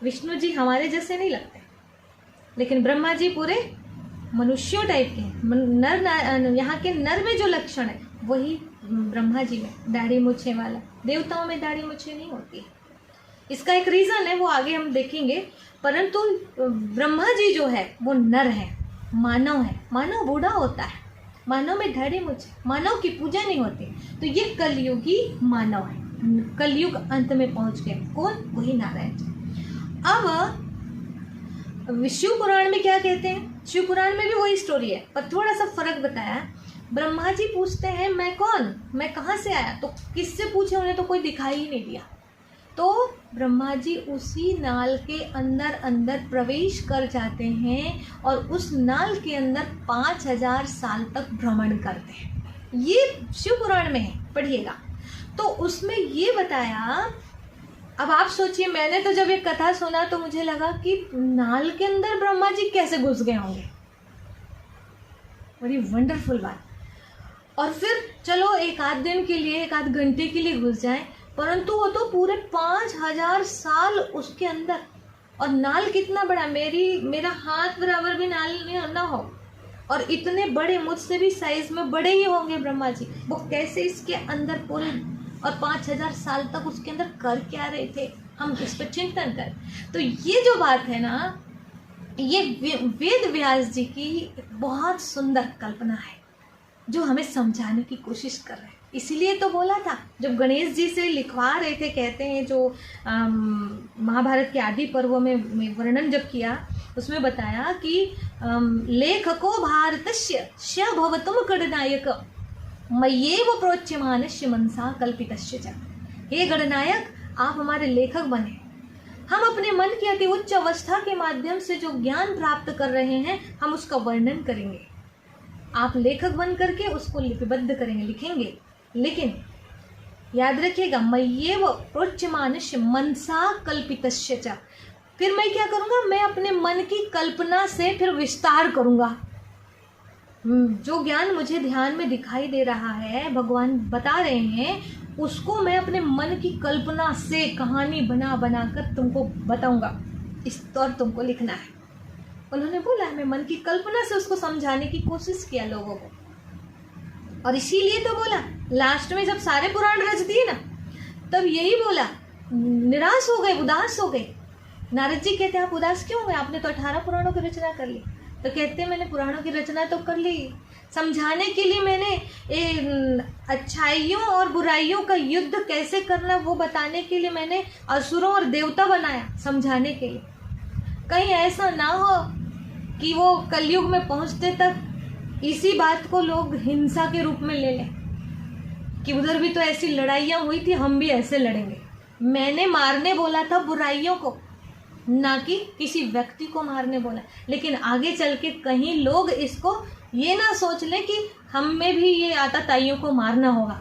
विष्णु जी हमारे जैसे नहीं लगते, लेकिन ब्रह्मा जी पूरे मनुष्यों टाइप के हैं। यहाँ के नर में जो लक्षण है वही ब्रह्मा जी में, दाढ़ी मूछे वाला। देवताओं में दाढ़ी मूछे नहीं होती है, इसका एक रीज़न है, वो आगे हम देखेंगे। परंतु ब्रह्मा जी जो है वो नर है, मानव है। मानव बूढ़ा होता है, मानव में दाढ़ी मूछे, मानव की पूजा नहीं होती। तो ये कलयुगी मानव है, कलयुग अंत में पहुंच गए। कौन, वही नारायण जी। अब शिव पुराण में क्या कहते हैं, शिव पुराण में भी वही स्टोरी है, पर थोड़ा सा फर्क बताया। ब्रह्मा जी पूछते हैं मैं कौन, मैं कहाँ से आया, तो किससे पूछे, उन्हें तो कोई दिखाई ही नहीं दिया। तो ब्रह्मा जी उसी नाल के अंदर अंदर प्रवेश कर जाते हैं और उस नाल के अंदर 5000 साल तक भ्रमण करते हैं। ये शिव पुराण में है, पढ़िएगा। तो उसमें ये बताया, अब आप सोचिए, मैंने तो जब ये कथा सुना तो मुझे लगा कि नाल के अंदर ब्रह्मा जी कैसे घुस गए होंगे, बड़ी वंडरफुल बात। और फिर चलो एक आध दिन के लिए, एक आध घंटे के लिए घुस जाएं, परंतु वो तो पूरे 5000 साल उसके अंदर। और नाल कितना बड़ा, मेरा हाथ बराबर भी नाल ना हो, और इतने बड़े, मुझसे भी साइज में बड़े ही होंगे ब्रह्मा जी, वो कैसे इसके अंदर पूरे, और 5000 साल तक उसके अंदर कर क्या रहे थे, हम इस पर चिंतन करें। तो ये जो बात है ना, ये वेद व्यास जी की बहुत सुंदर कल्पना है जो हमें समझाने की कोशिश कर रहे हैं। इसीलिए तो बोला था, जब गणेश जी से लिखवा रहे थे, कहते हैं जो महाभारत के आदि पर्वों में वर्णन जब किया, उसमें बताया कि लेखको भारतस्य श भवतुम गणनायक मय्येव प्रोच्यमानस्य मनसा कल्पितस्य च। हे गणनायक, आप हमारे लेखक बने, हम अपने मन की अति उच्च अवस्था के माध्यम से जो ज्ञान प्राप्त कर रहे हैं हम उसका वर्णन करेंगे, आप लेखक बन करके उसको लिपिबद्ध करेंगे, लिखेंगे। लेकिन याद रखिएगा, मय्येव प्रोच्यमानस्य मनसा कल्पितस्य च, फिर मैं क्या करूँगा, मैं अपने मन की कल्पना से फिर विस्तार करूँगा। जो ज्ञान मुझे ध्यान में दिखाई दे रहा है, भगवान बता रहे हैं, उसको मैं अपने मन की कल्पना से कहानी बना बना कर तुमको बताऊंगा, इस तौर तुमको लिखना है। उन्होंने बोला, मैं मन की कल्पना से उसको समझाने की कोशिश किया लोगों को, और इसीलिए तो बोला लास्ट में जब सारे पुराण रच दिए ना, तब यही बोला, निराश हो गए, उदास हो गए। नारद जी कहते हैं आप उदास क्यों हुए, आपने तो 18 पुराणों की रचना कर ली। तो कहते हैं मैंने पुराणों की रचना तो कर ली, समझाने के लिए मैंने अच्छाइयों और बुराइयों का युद्ध कैसे करना वो बताने के लिए मैंने असुरों और देवता बनाया, समझाने के लिए। कहीं ऐसा ना हो कि वो कलयुग में पहुंचते तक इसी बात को लोग हिंसा के रूप में ले लें कि उधर भी तो ऐसी लड़ाइयाँ हुई थी, हम भी ऐसे लड़ेंगे। मैंने मारने बोला था बुराइयों को, ना कि किसी व्यक्ति को मारने बोला। लेकिन आगे चल के कहीं लोग इसको ये ना सोच लें कि हम में भी ये आतताइयों को मारना होगा,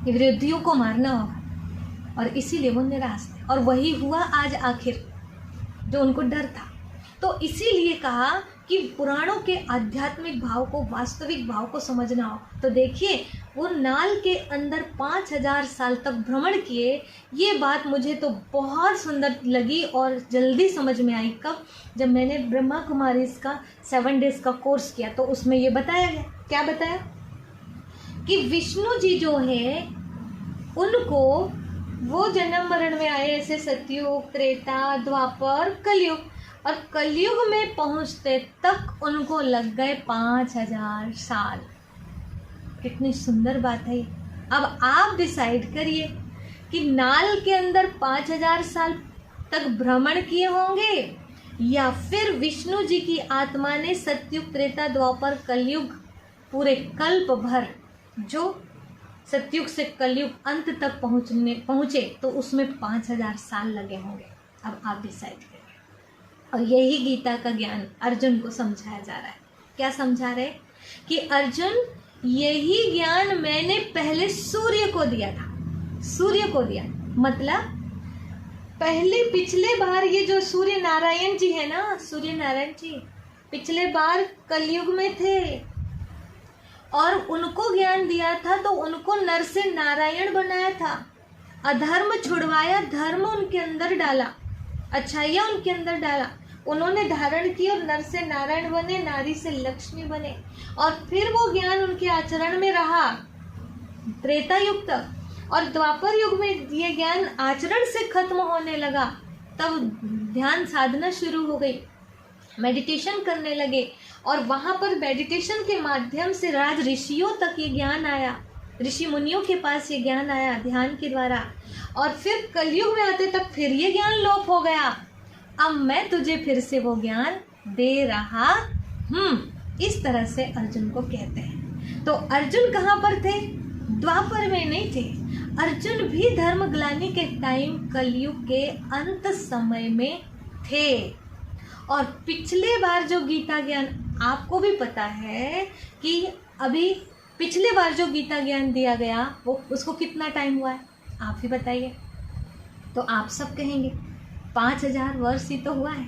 विरोधियों को मारना होगा, और इसीलिए वो निराश थे। और वही हुआ आज आखिर जो उनको डर था। तो इसीलिए कहा कि पुराणों के आध्यात्मिक भाव को, वास्तविक भाव को समझना हो तो देखिए वो नाल के अंदर 5000 साल तक भ्रमण किए। ये बात मुझे तो बहुत सुंदर लगी और जल्दी समझ में आई। कब? जब मैंने ब्रह्मा कुमारी का 7 डेज का कोर्स किया तो उसमें ये बताया गया। क्या बताया? कि विष्णु जी जो है उनको वो जन्म मरण में आए, ऐसे सतयुग, त्रेता, द्वापर, कलयुग, और कलयुग में पहुंचते तक उनको लग गए 5000 साल। कितनी सुंदर बात है ये। अब आप डिसाइड करिए कि नाल के अंदर 5000 साल तक भ्रमण किए होंगे या फिर विष्णु जी की आत्मा ने सतयुग, त्रेता, द्वापर, कलयुग पूरे कल्प भर, जो सतयुग से कलयुग अंत तक पहुँचे तो उसमें 5000 साल लगे होंगे। अब आप डिसाइड करिए। और यही गीता का ज्ञान अर्जुन को समझाया जा रहा है। क्या समझा रहे? कि अर्जुन, यही ज्ञान मैंने पहले सूर्य को दिया था। सूर्य को दिया मतलब पहले पिछले बार ये जो सूर्य नारायण जी है ना, सूर्य नारायण जी पिछले बार कलयुग में थे और उनको ज्ञान दिया था, तो उनको नर से नारायण बनाया था, अधर्म छुड़वाया, धर्म उनके अंदर डाला, अच्छाइयाँ उनके अंदर डाला, उन्होंने धारण की और नर से नारायण बने, नारी से लक्ष्मी बने। और फिर वो ज्ञान उनके आचरण में रहा त्रेता युग तक, और द्वापर युग में ये ज्ञान आचरण से खत्म होने लगा। तब ध्यान साधना शुरू हो गई, मेडिटेशन करने लगे, और वहाँ पर मेडिटेशन के माध्यम से राज ऋषियों तक ये ज्ञान आया, ऋषि मुनियों के पास ये ज्ञान आया ध्यान के द्वारा। और फिर कलयुग में आते तक फिर ये ज्ञान लोप हो गया। अब मैं तुझे फिर से वो ज्ञान दे रहा इस तरह से अर्जुन को कहते हैं। तो अर्जुन कहाँ पर थे? द्वापर में नहीं थे। अर्जुन भी धर्म ग्लानि के टाइम कलयुग के अंत समय में थे। और पिछले बार जो गीता ज्ञान, आपको भी पता है कि अभी पिछले बार जो गीता ज्ञान दिया गया वो उसको कितना टाइम हुआ है, आप ही बताइए। तो आप सब कहेंगे 5000 वर्ष ही तो हुआ है,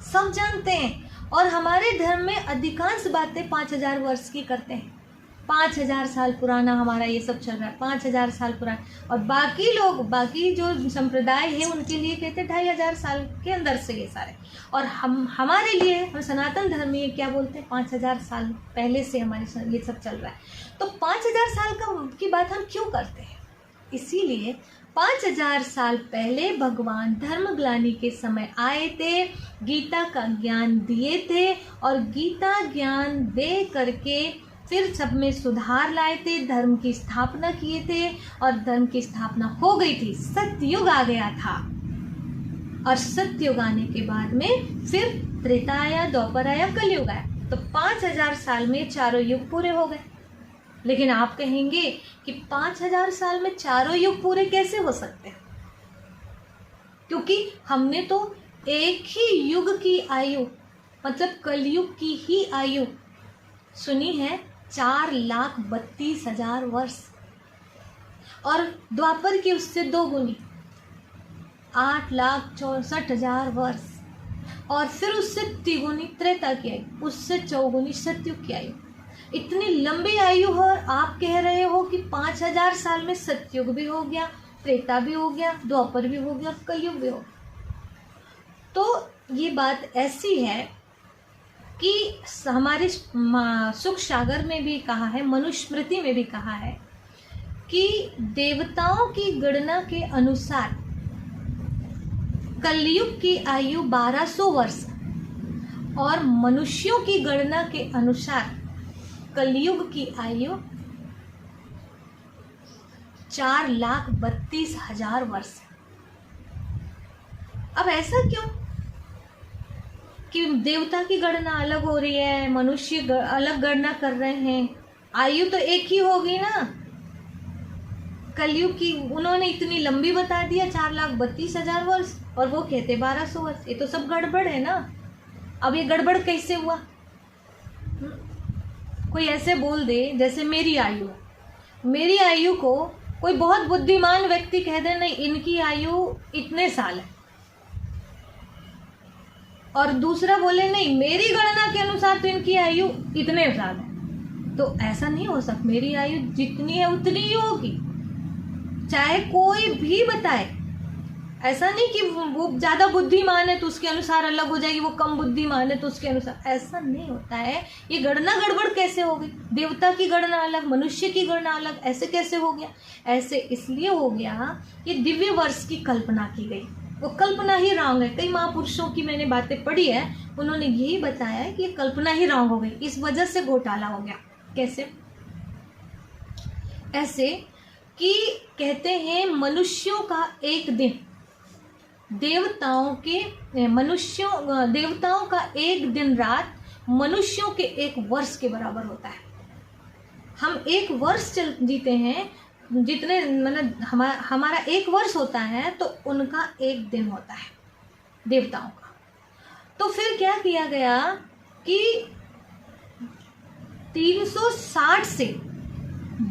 सब जानते हैं। और हमारे धर्म में अधिकांश बातें 5000 वर्ष की करते हैं। 5000 साल पुराना हमारा ये सब चल रहा है, 5000 साल पुराना। और बाकी लोग, बाकी जो संप्रदाय है उनके लिए कहते 2500 साल के अंदर से ये सारे। और हमारे लिए, हम सनातन धर्म में क्या बोलते हैं, 5000 साल पहले से हमारे ये सब चल रहा है। तो 5000 साल की बात हम क्यों करते हैं? इसीलिए 5000 साल पहले भगवान धर्मग्लानि के समय आए थे, गीता का ज्ञान दिए थे, और गीता ज्ञान दे करके फिर सब में सुधार लाए थे, धर्म की स्थापना किए थे, और धर्म की स्थापना हो गई थी। सत्ययुग आ गया था, और सत्ययुग आने के बाद में फिर त्रेता आया, द्वापर आया, कलयुग आया। तो 5000 साल में चारों युग पूरे हो गए। लेकिन आप कहेंगे कि 5000 साल में चारों युग पूरे कैसे हो सकते हैं? क्योंककि हमने तो एक ही युग की आयु, मतलब कलयुग की ही आयु सुनी है 4,32,000 वर्ष, और द्वापर की उससे 2 गुनी 8,64,000 वर्ष, और फिर उससे 3 गुनी त्रेता की आयु, उससे 4 गुनी सतयुग की आयु। इतनी लंबी आयु है, और आप कह रहे हो कि 5000 साल में सतयुग भी हो गया, त्रेता भी हो गया, द्वापर भी हो गया, कलयुग भी हो गया। तो ये बात ऐसी है कि हमारे सुख सागर में भी कहा है, मनुस्मृति में भी कहा है कि देवताओं की गणना के अनुसार कलयुग की आयु 1200 वर्ष, और मनुष्यों की गणना के अनुसार कलयुग की आयु 4,32,000 वर्ष। अब ऐसा क्यों कि देवता की गणना अलग हो रही है, मनुष्य अलग गणना कर रहे हैं? आयु तो एक ही होगी ना। कलयुग की उन्होंने इतनी लंबी बता दिया 4,32,000 वर्ष, और वो कहते 1200 वर्ष। ये तो सब गड़बड़ है ना। अब ये गड़बड़ कैसे हुआ? कोई ऐसे बोल दे जैसे मेरी आयु को कोई बहुत बुद्धिमान व्यक्ति कह दे नहीं इनकी आयु इतने साल है, और दूसरा बोले नहीं मेरी गणना के अनुसार तो इनकी आयु इतने साल है, तो ऐसा नहीं हो सकता। मेरी आयु जितनी है उतनी ही होगी, चाहे कोई भी बताए। ऐसा नहीं कि वो ज़्यादा बुद्धिमान है तो उसके अनुसार अलग हो जाएगी, वो कम बुद्धिमान है तो उसके अनुसार, ऐसा नहीं होता है। ये गणना गड़बड़ कैसे हो गई? देवता की गणना अलग, मनुष्य की गणना अलग, ऐसे कैसे हो गया? ऐसे इसलिए हो गया कि दिव्य वर्ष की कल्पना की गई, वो कल्पना ही रॉन्ग है। कई महापुरुषों की मैंने बातें पढ़ी है, उन्होंने यही बताया है कि ये कल्पना ही रॉन्ग हो गई, इस वजह से घोटाला हो गया। कैसे? ऐसे कि कहते हैं मनुष्यों का एक दिन देवताओं का एक दिन रात मनुष्यों के एक वर्ष के बराबर होता है। हम एक वर्ष जीते हैं, जितने मतलब हमारा एक वर्ष होता है तो उनका एक दिन होता है देवताओं का। तो फिर क्या किया गया कि 360 से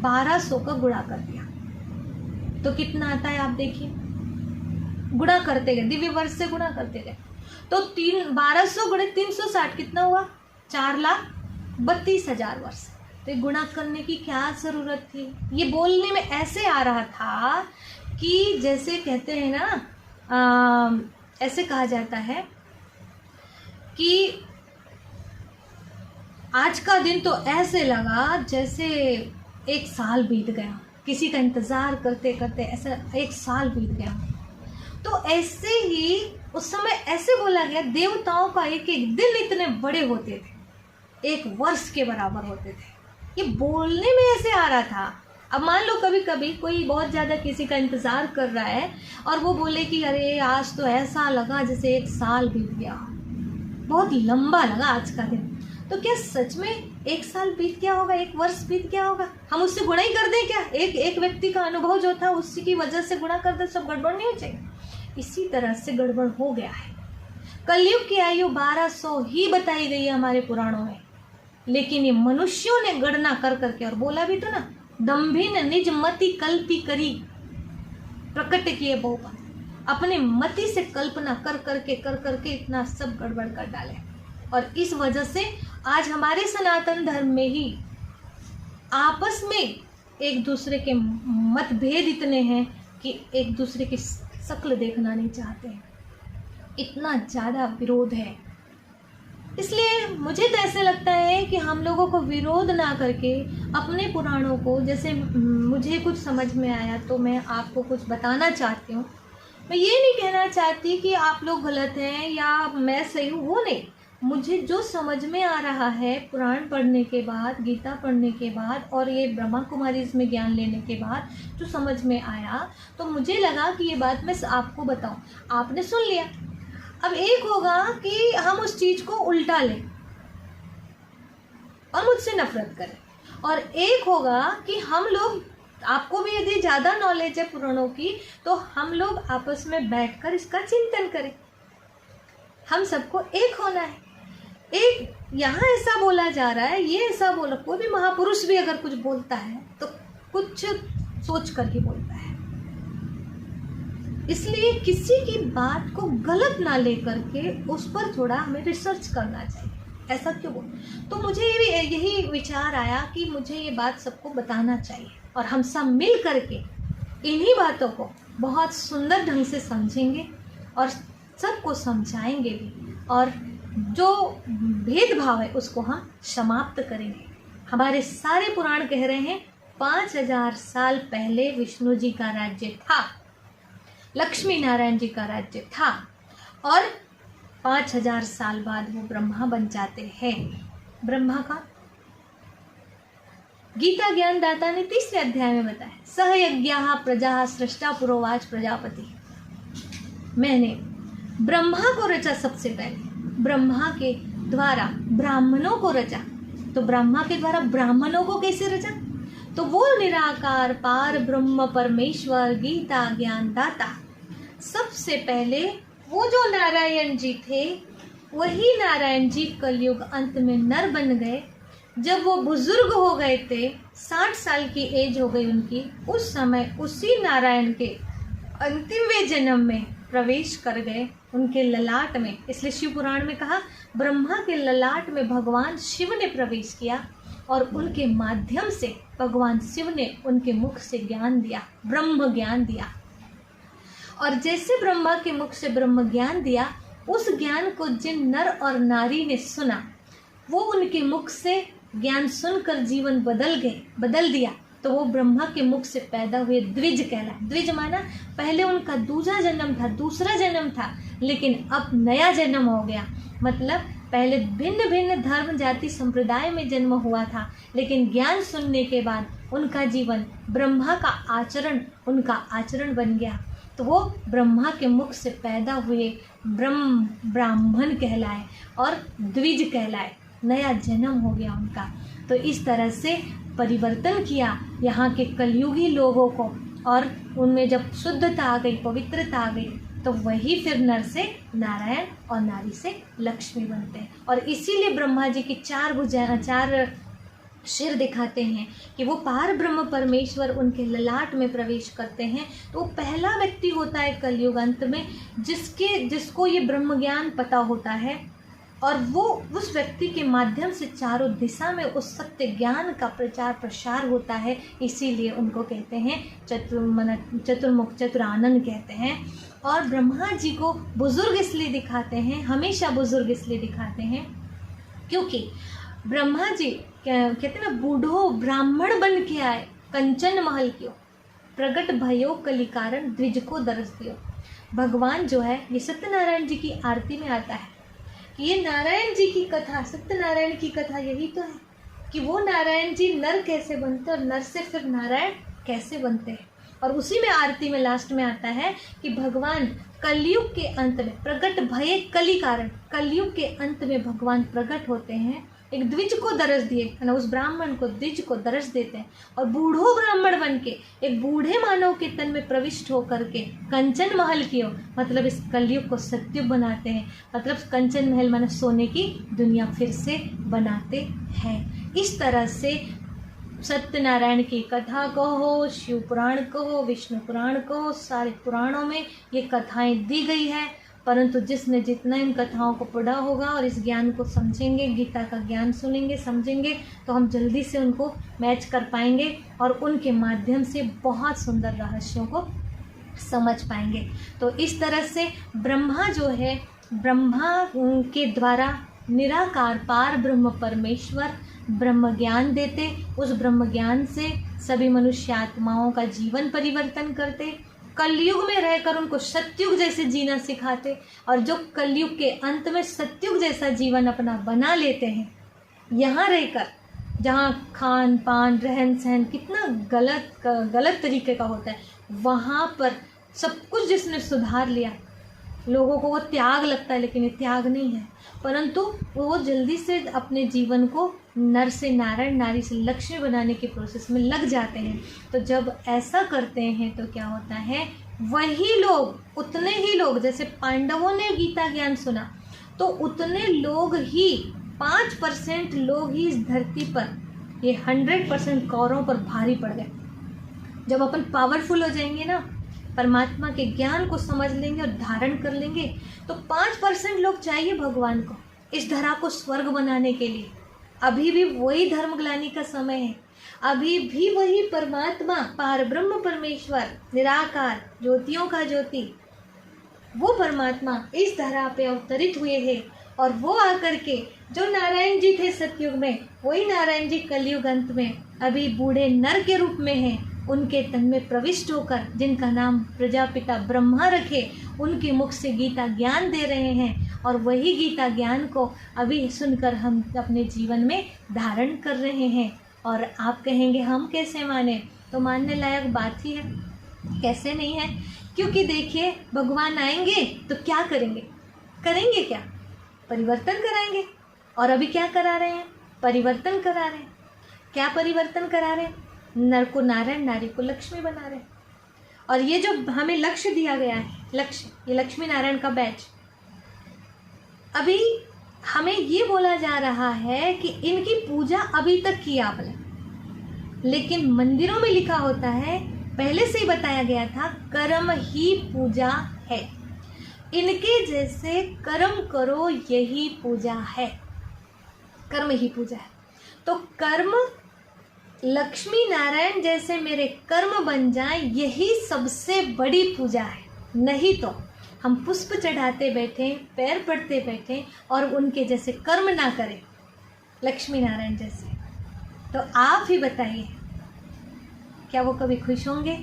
1200 का गुणा कर दिया, तो कितना आता है आप देखिए। गुणा करते गए, दिव्य वर्ष से गुणा करते गए, तो 1200 गुणे 360 कितना हुआ? 4,32,000 वर्ष। तो गुणा करने की क्या जरूरत थी? ये बोलने में ऐसे आ रहा था कि जैसे कहते हैं ना, ऐसे कहा जाता है कि आज का दिन तो ऐसे लगा जैसे एक साल बीत गया, किसी का इंतजार करते करते ऐसा एक साल बीत गया। तो ऐसे ही उस समय ऐसे बोला गया, देवताओं का एक एक दिन इतने बड़े होते थे, एक वर्ष के बराबर होते थे। ये बोलने में ऐसे आ रहा था। अब मान लो कभी कभी कोई बहुत ज़्यादा किसी का इंतज़ार कर रहा है और वो बोले कि अरे आज तो ऐसा लगा जैसे एक साल बीत गया, बहुत लंबा लगा आज का दिन। तो क्या सच में एक साल बीत गया होगा, एक वर्ष बीत गया होगा? हम उससे गुणा ही कर दें क्या? एक व्यक्ति का अनुभव जो था उसी की वजह से गुणा कर दे, सब गड़बड़ नहीं हो जाएगा? इसी तरह से गड़बड़ हो गया है। कलयुग की आयु 1200 ही बताई गई है हमारे पुराणों में, लेकिन ये मनुष्यों ने गणना कर करके, और बोला भी तो ना, दंभिन निज मति कल्पी करी प्रकट किए बहुपन, अपने मति से कल्पना कर करके इतना सब गड़बड़ कर डाले। और इस वजह से आज हमारे सनातन धर्म में ही आपस में एक दूसरे के मतभेद इतने हैं कि एक दूसरे की शक्ल देखना नहीं चाहते हैं, इतना ज़्यादा विरोध है। इसलिए मुझे तो ऐसे लगता है कि हम लोगों को विरोध ना करके अपने पुराणों को, जैसे मुझे कुछ समझ में आया तो मैं आपको कुछ बताना चाहती हूँ। मैं ये नहीं कहना चाहती कि आप लोग गलत हैं या मैं सही हूँ, वो नहीं। मुझे जो समझ में आ रहा है पुराण पढ़ने के बाद, गीता पढ़ने के बाद और ये ब्रह्मा कुमारी इसमें ज्ञान लेने के बाद जो समझ में आया, तो मुझे लगा कि ये बात मैं आपको बताऊं। आपने सुन लिया, अब एक होगा कि हम उस चीज़ को उल्टा लें और मुझसे नफरत करें, और एक होगा कि हम लोग, आपको भी यदि ज़्यादा नॉलेज है पुराणों की, तो हम लोग आपस में बैठकर इसका चिंतन करें। हम सबको एक होना है। एक यहाँ ऐसा बोला जा रहा है, ये ऐसा बोला, कोई भी महापुरुष भी अगर कुछ बोलता है तो कुछ सोच कर ही बोलता है। इसलिए किसी की बात को गलत ना लेकर के उस पर थोड़ा हमें रिसर्च करना चाहिए। ऐसा क्यों बोल? तो मुझे यही विचार आया कि मुझे ये बात सबको बताना चाहिए, और हम सब मिल करके इन्हीं बातों को बहुत सुंदर ढंग से समझेंगे और सबको समझाएंगे भी, और जो भेदभाव है उसको हम समाप्त करेंगे। हमारे सारे पुराण कह रहे हैं 5000 साल पहले विष्णु जी का राज्य था, लक्ष्मी नारायण जी का राज्य था, और 5000 साल बाद वो ब्रह्मा बन जाते हैं। ब्रह्मा का गीता ज्ञान दाता ने 3रे अध्याय में बताया, सह यज्ञाः प्रजा सृष्टा पुरोवाच प्रजापति। मैंने ब्रह्मा को रचा, सबसे पहले ब्रह्मा के द्वारा ब्राह्मणों को रचा। तो ब्रह्मा के द्वारा ब्राह्मणों को कैसे रचा? तो वो निराकार पार ब्रह्म परमेश्वर गीता ज्ञान दाता सबसे पहले वो जो नारायण जी थे वही नारायण जी कलयुग अंत में नर बन गए। जब वो बुजुर्ग हो गए थे, 60 साल की एज हो गई उनकी, उस समय उसी नारायण के अंतिमवें जन्म में प्रवेश कर गए उनके ललाट में। इसलिए शिव पुराण में कहा ब्रह्मा के ललाट में भगवान शिव ने प्रवेश किया और उनके माध्यम से भगवान शिव ने उनके मुख से ज्ञान दिया, ब्रह्म ज्ञान दिया। और जैसे ब्रह्मा के मुख से ब्रह्म ज्ञान दिया, उस ज्ञान को जिन नर और नारी ने सुना, वो उनके मुख से ज्ञान सुनकर जीवन बदल दिया, तो वो ब्रह्मा के मुख से पैदा हुए द्विज कहलाए। द्विज माना पहले उनका दूसरा जन्म था, लेकिन अब नया जन्म हो गया। मतलब पहले भिन्न भिन्न धर्म जाति संप्रदाय में जन्म हुआ था, लेकिन ज्ञान सुनने के बाद उनका जीवन ब्रह्मा का आचरण उनका आचरण बन गया, तो वो ब्रह्मा के मुख से पैदा हुए ब्राह्मण कहलाए और द्विज कहलाए, नया जन्म हो गया उनका। तो इस तरह से परिवर्तन किया यहाँ के कलयुगी लोगों को, और उनमें जब शुद्धता आ गई, पवित्रता आ गई, तो वही फिर नर से नारायण और नारी से लक्ष्मी बनते हैं। और इसीलिए ब्रह्मा जी की 4 भुजाएं, 4 सिर दिखाते हैं कि वो पार ब्रह्म परमेश्वर उनके ललाट में प्रवेश करते हैं। तो वो पहला व्यक्ति होता है कलयुग अंत में जिसको ये ब्रह्म ज्ञान पता होता है, और वो उस व्यक्ति के माध्यम से चारों दिशा में उस सत्य ज्ञान का प्रचार प्रसार होता है। इसीलिए उनको कहते हैं चतुर्मुख, चतुरानन कहते हैं। और ब्रह्मा जी को बुजुर्ग इसलिए दिखाते हैं, हमेशा बुजुर्ग इसलिए दिखाते हैं क्योंकि ब्रह्मा जी कहते हैं ना, बूढ़ो ब्राह्मण बन के आए कंचन महल क्यों, प्रगट भयो कली कारण द्विज को दरस दियो। भगवान जो है, ये सत्यनारायण जी की आरती में आता है कि ये नारायण जी की कथा, सत्यनारायण की कथा यही तो है कि वो नारायण जी नर कैसे बनते और नर से फिर नारायण कैसे बनते हैं। और उसी में आरती में लास्ट में आता है कि भगवान कलयुग के अंत में प्रगट भये कली कारण, कलयुग के अंत में भगवान प्रकट होते हैं, एक द्विज को दरस दिए है ना, उस ब्राह्मण को द्विज को दरस देते हैं, और बूढ़ो ब्राह्मण बन के एक बूढ़े मानव के तन में प्रविष्ट होकर के कंचन महल की हो, मतलब इस कलयुग को सत्युग बनाते हैं। मतलब कंचन महल माने सोने की दुनिया फिर से बनाते हैं। इस तरह से सत्यनारायण की कथा कहो, शिव पुराण कहो, विष्णु पुराण कहो, सारे पुराणों में ये कथाएं दी गई है। परंतु जिसने जितना इन कथाओं को पढ़ा होगा और इस ज्ञान को समझेंगे, गीता का ज्ञान सुनेंगे, समझेंगे, तो हम जल्दी से उनको मैच कर पाएंगे और उनके माध्यम से बहुत सुंदर रहस्यों को समझ पाएंगे। तो इस तरह से ब्रह्मा जो है, ब्रह्मा के द्वारा निराकार पार ब्रह्म परमेश्वर ब्रह्म ज्ञान देते, उस ब्रह्म ज्ञान से सभी मनुष्य आत्माओं का जीवन परिवर्तन करते, कलयुग में रहकर उनको सत्युग जैसे जीना सिखाते, और जो कलयुग के अंत में सत्युग जैसा जीवन अपना बना लेते हैं, यहाँ रहकर जहाँ खान पान रहन सहन कितना गलत तरीके का होता है, वहाँ पर सब कुछ जिसने सुधार लिया, लोगों को वो त्याग लगता है, लेकिन ये त्याग नहीं है, परंतु वो जल्दी से अपने जीवन को नर से नारायण, नारी से लक्ष्मी बनाने के प्रोसेस में लग जाते हैं। तो जब ऐसा करते हैं तो क्या होता है, वही लोग, उतने ही लोग, जैसे पांडवों ने गीता ज्ञान सुना तो उतने लोग ही, 5% लोग ही इस धरती पर, ये 100% कौरवों पर भारी पड़ गए। जब अपन पावरफुल हो जाएंगे ना, परमात्मा के ज्ञान को समझ लेंगे और धारण कर लेंगे, तो 5% लोग चाहिए भगवान को इस धरा को स्वर्ग बनाने के लिए। अभी भी वही धर्मग्लानि का समय है, अभी भी वही परमात्मा पार ब्रह्म परमेश्वर निराकार ज्योतियों का ज्योति, वो परमात्मा इस धरा पे अवतरित हुए हैं। और वो आकर के जो नारायण जी थे सतयुग में, वही नारायण जी कलयुग अंत में अभी बूढ़े नर के रूप में हैं, उनके तन में प्रविष्ट होकर, जिनका नाम प्रजापिता ब्रह्मा रखे, उनके मुख से गीता ज्ञान दे रहे हैं। और वही गीता ज्ञान को अभी सुनकर हम अपने जीवन में धारण कर रहे हैं। और आप कहेंगे हम कैसे माने, तो मानने लायक बात ही है, कैसे नहीं है, क्योंकि देखिए भगवान आएंगे तो क्या करेंगे, करेंगे क्या, परिवर्तन कराएंगे। और अभी क्या करा रहे हैं, परिवर्तन करा रहे हैं। क्या परिवर्तन करा रहे हैं, नर को नारायण, नारी को लक्ष्मी बना रहे हैं। और ये जो हमें लक्ष्य दिया गया है, लक्ष्य, ये लक्ष्मी नारायण का बैच, अभी हमें ये बोला जा रहा है कि इनकी पूजा अभी तक की आपने, लेकिन मंदिरों में लिखा होता है, पहले से ही बताया गया था, कर्म ही पूजा है। इनके जैसे कर्म करो, यही पूजा है, कर्म ही पूजा है। तो कर्म, लक्ष्मी नारायण जैसे मेरे कर्म बन जाएं, यही सबसे बड़ी पूजा है। नहीं तो हम पुष्प चढ़ाते बैठे, पैर पड़ते बैठे और उनके जैसे कर्म ना करें, लक्ष्मी नारायण जैसे, तो आप ही बताइए, क्या वो कभी खुश होंगे?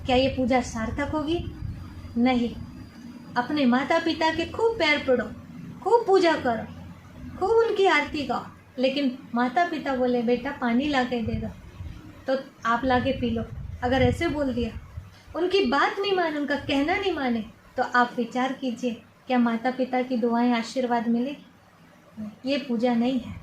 क्या ये पूजा सार्थक होगी? नहीं। अपने माता पिता के खूब पैर पड़ो, खूब पूजा करो, खूब उनकी आरती गाओ, लेकिन माता पिता बोले बेटा पानी ला के दे दो, तो आप ला के पी लो। अगर ऐसे बोल दिया, उनकी बात नहीं माने, उनका कहना नहीं माने, तो आप विचार कीजिए, क्या माता पिता की दुआएं, आशीर्वाद मिले? ये पूजा नहीं है।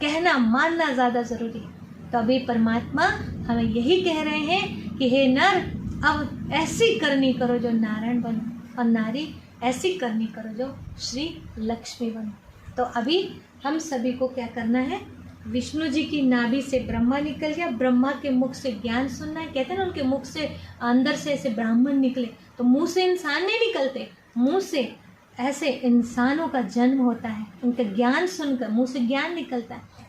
कहना मानना ज़्यादा जरूरी है। तो अभी परमात्मा हमें यही कह रहे हैं कि हे नर, अब ऐसी करनी करो जो नारायण बनो, और नारी ऐसी करनी करो जो श्री लक्ष्मी बनो। तो अभी हम सभी को क्या करना है? विष्णु जी की नाभि से ब्रह्मा निकल गया, ब्रह्मा के मुख से ज्ञान सुनना है। कहते हैं ना, उनके मुख से अंदर से ऐसे ब्राह्मण निकले, तो मुंह से इंसान नहीं निकलते, मुंह से ऐसे इंसानों का जन्म होता है। उनका ज्ञान सुनकर मुंह से ज्ञान निकलता है,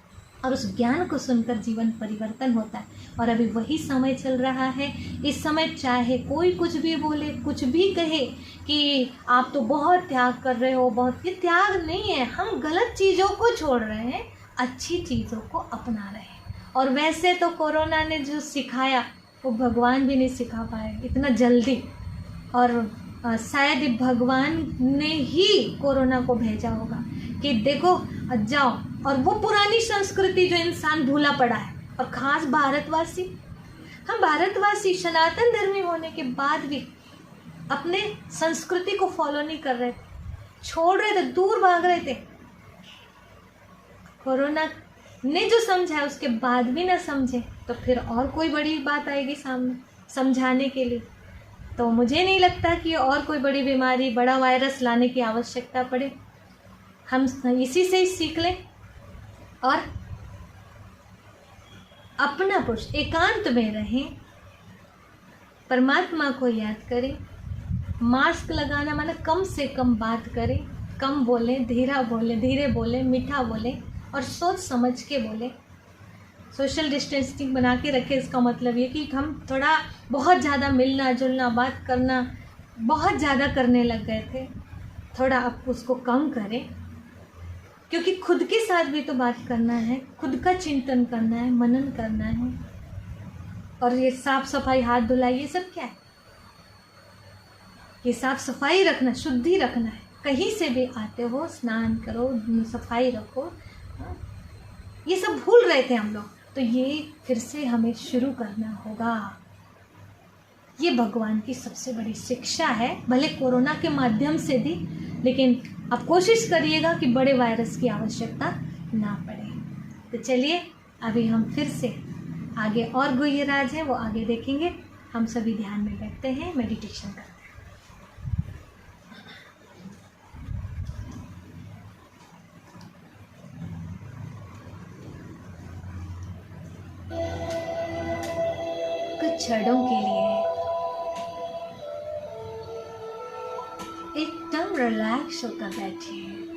और उस ज्ञान को सुनकर जीवन परिवर्तन होता है। और अभी वही समय चल रहा है। इस समय चाहे कोई कुछ भी बोले, कुछ भी कहे कि आप तो बहुत त्याग कर रहे हो, बहुत, ये त्याग नहीं है। हम गलत चीज़ों को छोड़ रहे हैं, अच्छी चीज़ों को अपना रहे हैं। और वैसे तो कोरोना ने जो सिखाया वो भगवान भी नहीं सिखा पाए इतना जल्दी, और शायद भगवान ने ही कोरोना को भेजा होगा कि देखो जाओ। और वो पुरानी संस्कृति जो इंसान भूला पड़ा है, और ख़ास भारतवासी, हम भारतवासी सनातन धर्मी होने के बाद भी अपने संस्कृति को फॉलो नहीं कर रहे थे, छोड़ रहे थे, दूर भाग रहे थे। कोरोना ने जो समझा है उसके बाद भी ना समझे, तो फिर और कोई बड़ी बात आएगी सामने समझाने के लिए। तो मुझे नहीं लगता कि और कोई बड़ी बीमारी, बड़ा वायरस लाने की आवश्यकता पड़े। हम इसी से ही सीख लें और अपना पुरुष एकांत में रहें, परमात्मा को याद करें। मास्क लगाना माने कम से कम बात करें, कम बोलें, धीरे बोलें, मीठा बोलें और सोच समझ के बोलें। सोशल डिस्टेंसिंग बना के रखें। इसका मतलब ये कि हम थोड़ा बहुत ज़्यादा मिलना जुलना, बात करना बहुत ज़्यादा करने लग गए थे, थोड़ा अब उसको कम करें, क्योंकि खुद के साथ भी तो बात करना है, खुद का चिंतन करना है, मनन करना है। और ये साफ सफाई, हाथ धुलाई, ये सब क्या है? ये साफ सफाई रखना, शुद्धि रखना है। कहीं से भी आते हो स्नान करो, सफाई रखो। ये सब भूल रहे थे हम लोग, तो ये फिर से हमें शुरू करना होगा। ये भगवान की सबसे बड़ी शिक्षा है, भले कोरोना के माध्यम से भी, लेकिन आप कोशिश करिएगा कि बड़े वायरस की आवश्यकता ना पड़े। तो चलिए अभी हम फिर से आगे और गुह्य राज है वो आगे देखेंगे। हम सभी ध्यान में बैठते हैं, मेडिटेशन करते हैं। कुछ क्षणों के लिए एकदम रिलैक्स होकर बैठिए।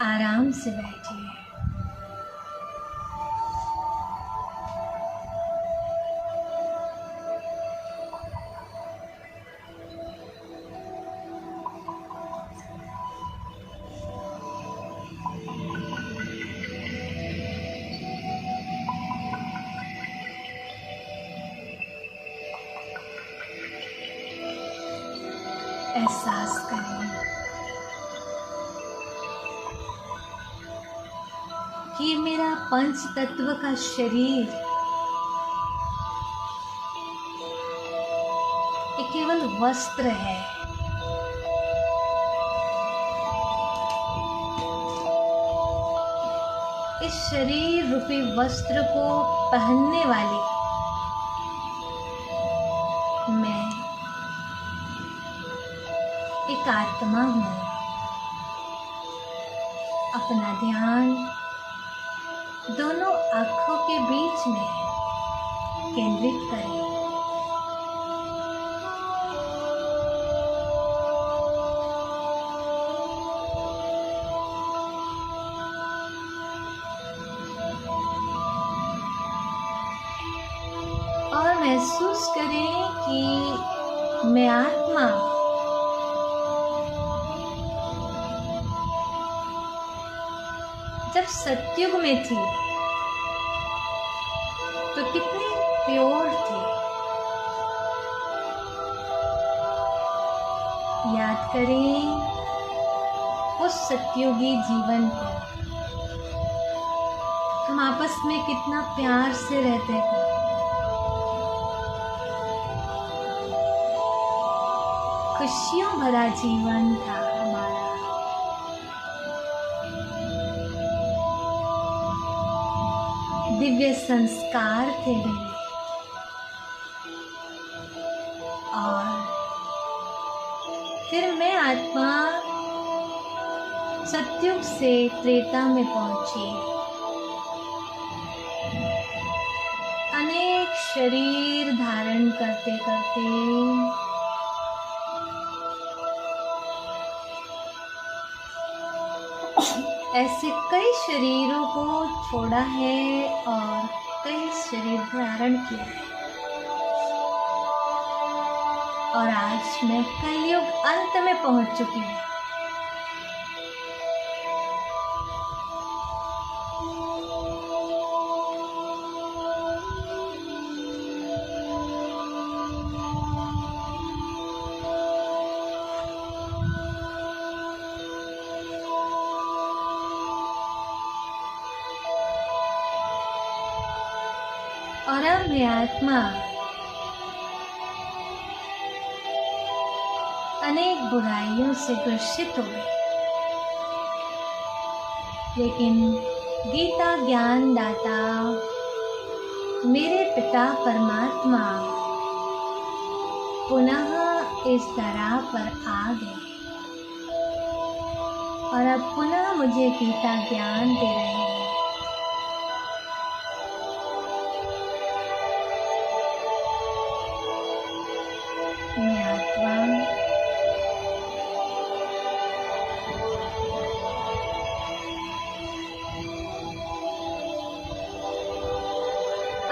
आराम से बैठिए। एहसास करें कि मेरा पंच तत्व का शरीर ये केवल वस्त्र है। इस शरीर रूपी वस्त्र को पहनने वाली मैं एक आत्मा हूँ। अपना ध्यान दोनों आँखों के बीच में केंद्रित करें। और महसूस करें कि मैं आत्मा जब सतयुग में थी तो कितनी प्योर थी। याद करें उस सतयुगी जीवन को। हम आपस में कितना प्यार से रहते थे। खुशियों भरा जीवन था हमारा। दिव्य संस्कार थे मेरे। और फिर मैं आत्मा सतयुग से त्रेता में पहुंची। अनेक शरीर धारण करते करते ऐसे कई शरीरों को छोड़ा है और कई शरीर धारण किया है। और आज मैं कलयुग अंत में पहुंच चुकी हूँ। और अब मैं आत्मा अनेक बुराइयों से ग्रसित हो गई, लेकिन गीता ज्ञान दाता मेरे पिता परमात्मा पुनः इस धरा पर आ गए और अब पुनः मुझे गीता ज्ञान दे रहे हैं। मैं आत्मा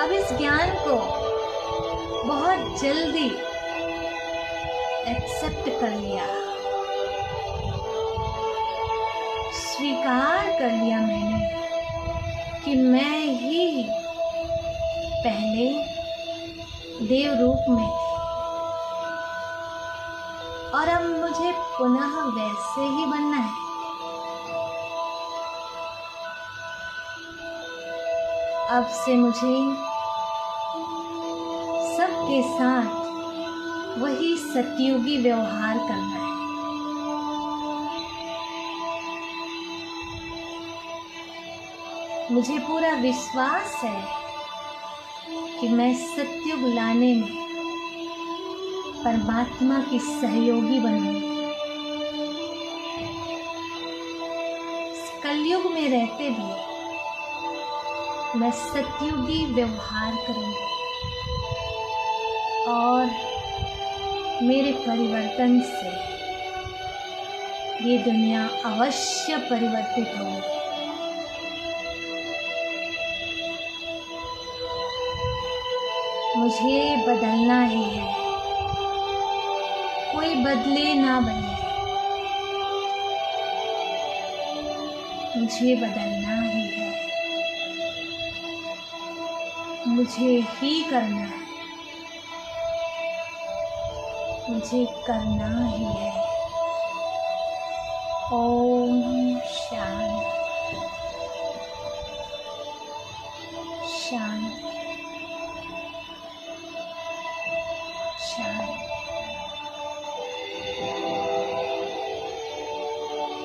अब इस ज्ञान को बहुत जल्दी एक्सेप्ट कर लिया, स्वीकार कर लिया मैंने कि मैं ही पहले देव रूप में थी और अब मुझे पुनः वैसे ही बनना है। अब से मुझे सबके साथ वही सतयुगी व्यवहार करना है। मुझे पूरा विश्वास है कि मैं सतयुग लाने में परमात्मा की सहयोगी बनूंगी। कलयुग में रहते भी मैं सतयुगी व्यवहार करूंगी और मेरे परिवर्तन से ये दुनिया अवश्य परिवर्तित होगी। मुझे बदलना ही है, कोई बदले ना बदले, मुझे बदलना ही है, मुझे ही करना है, मुझे करना ही है। ओम शांति शांति।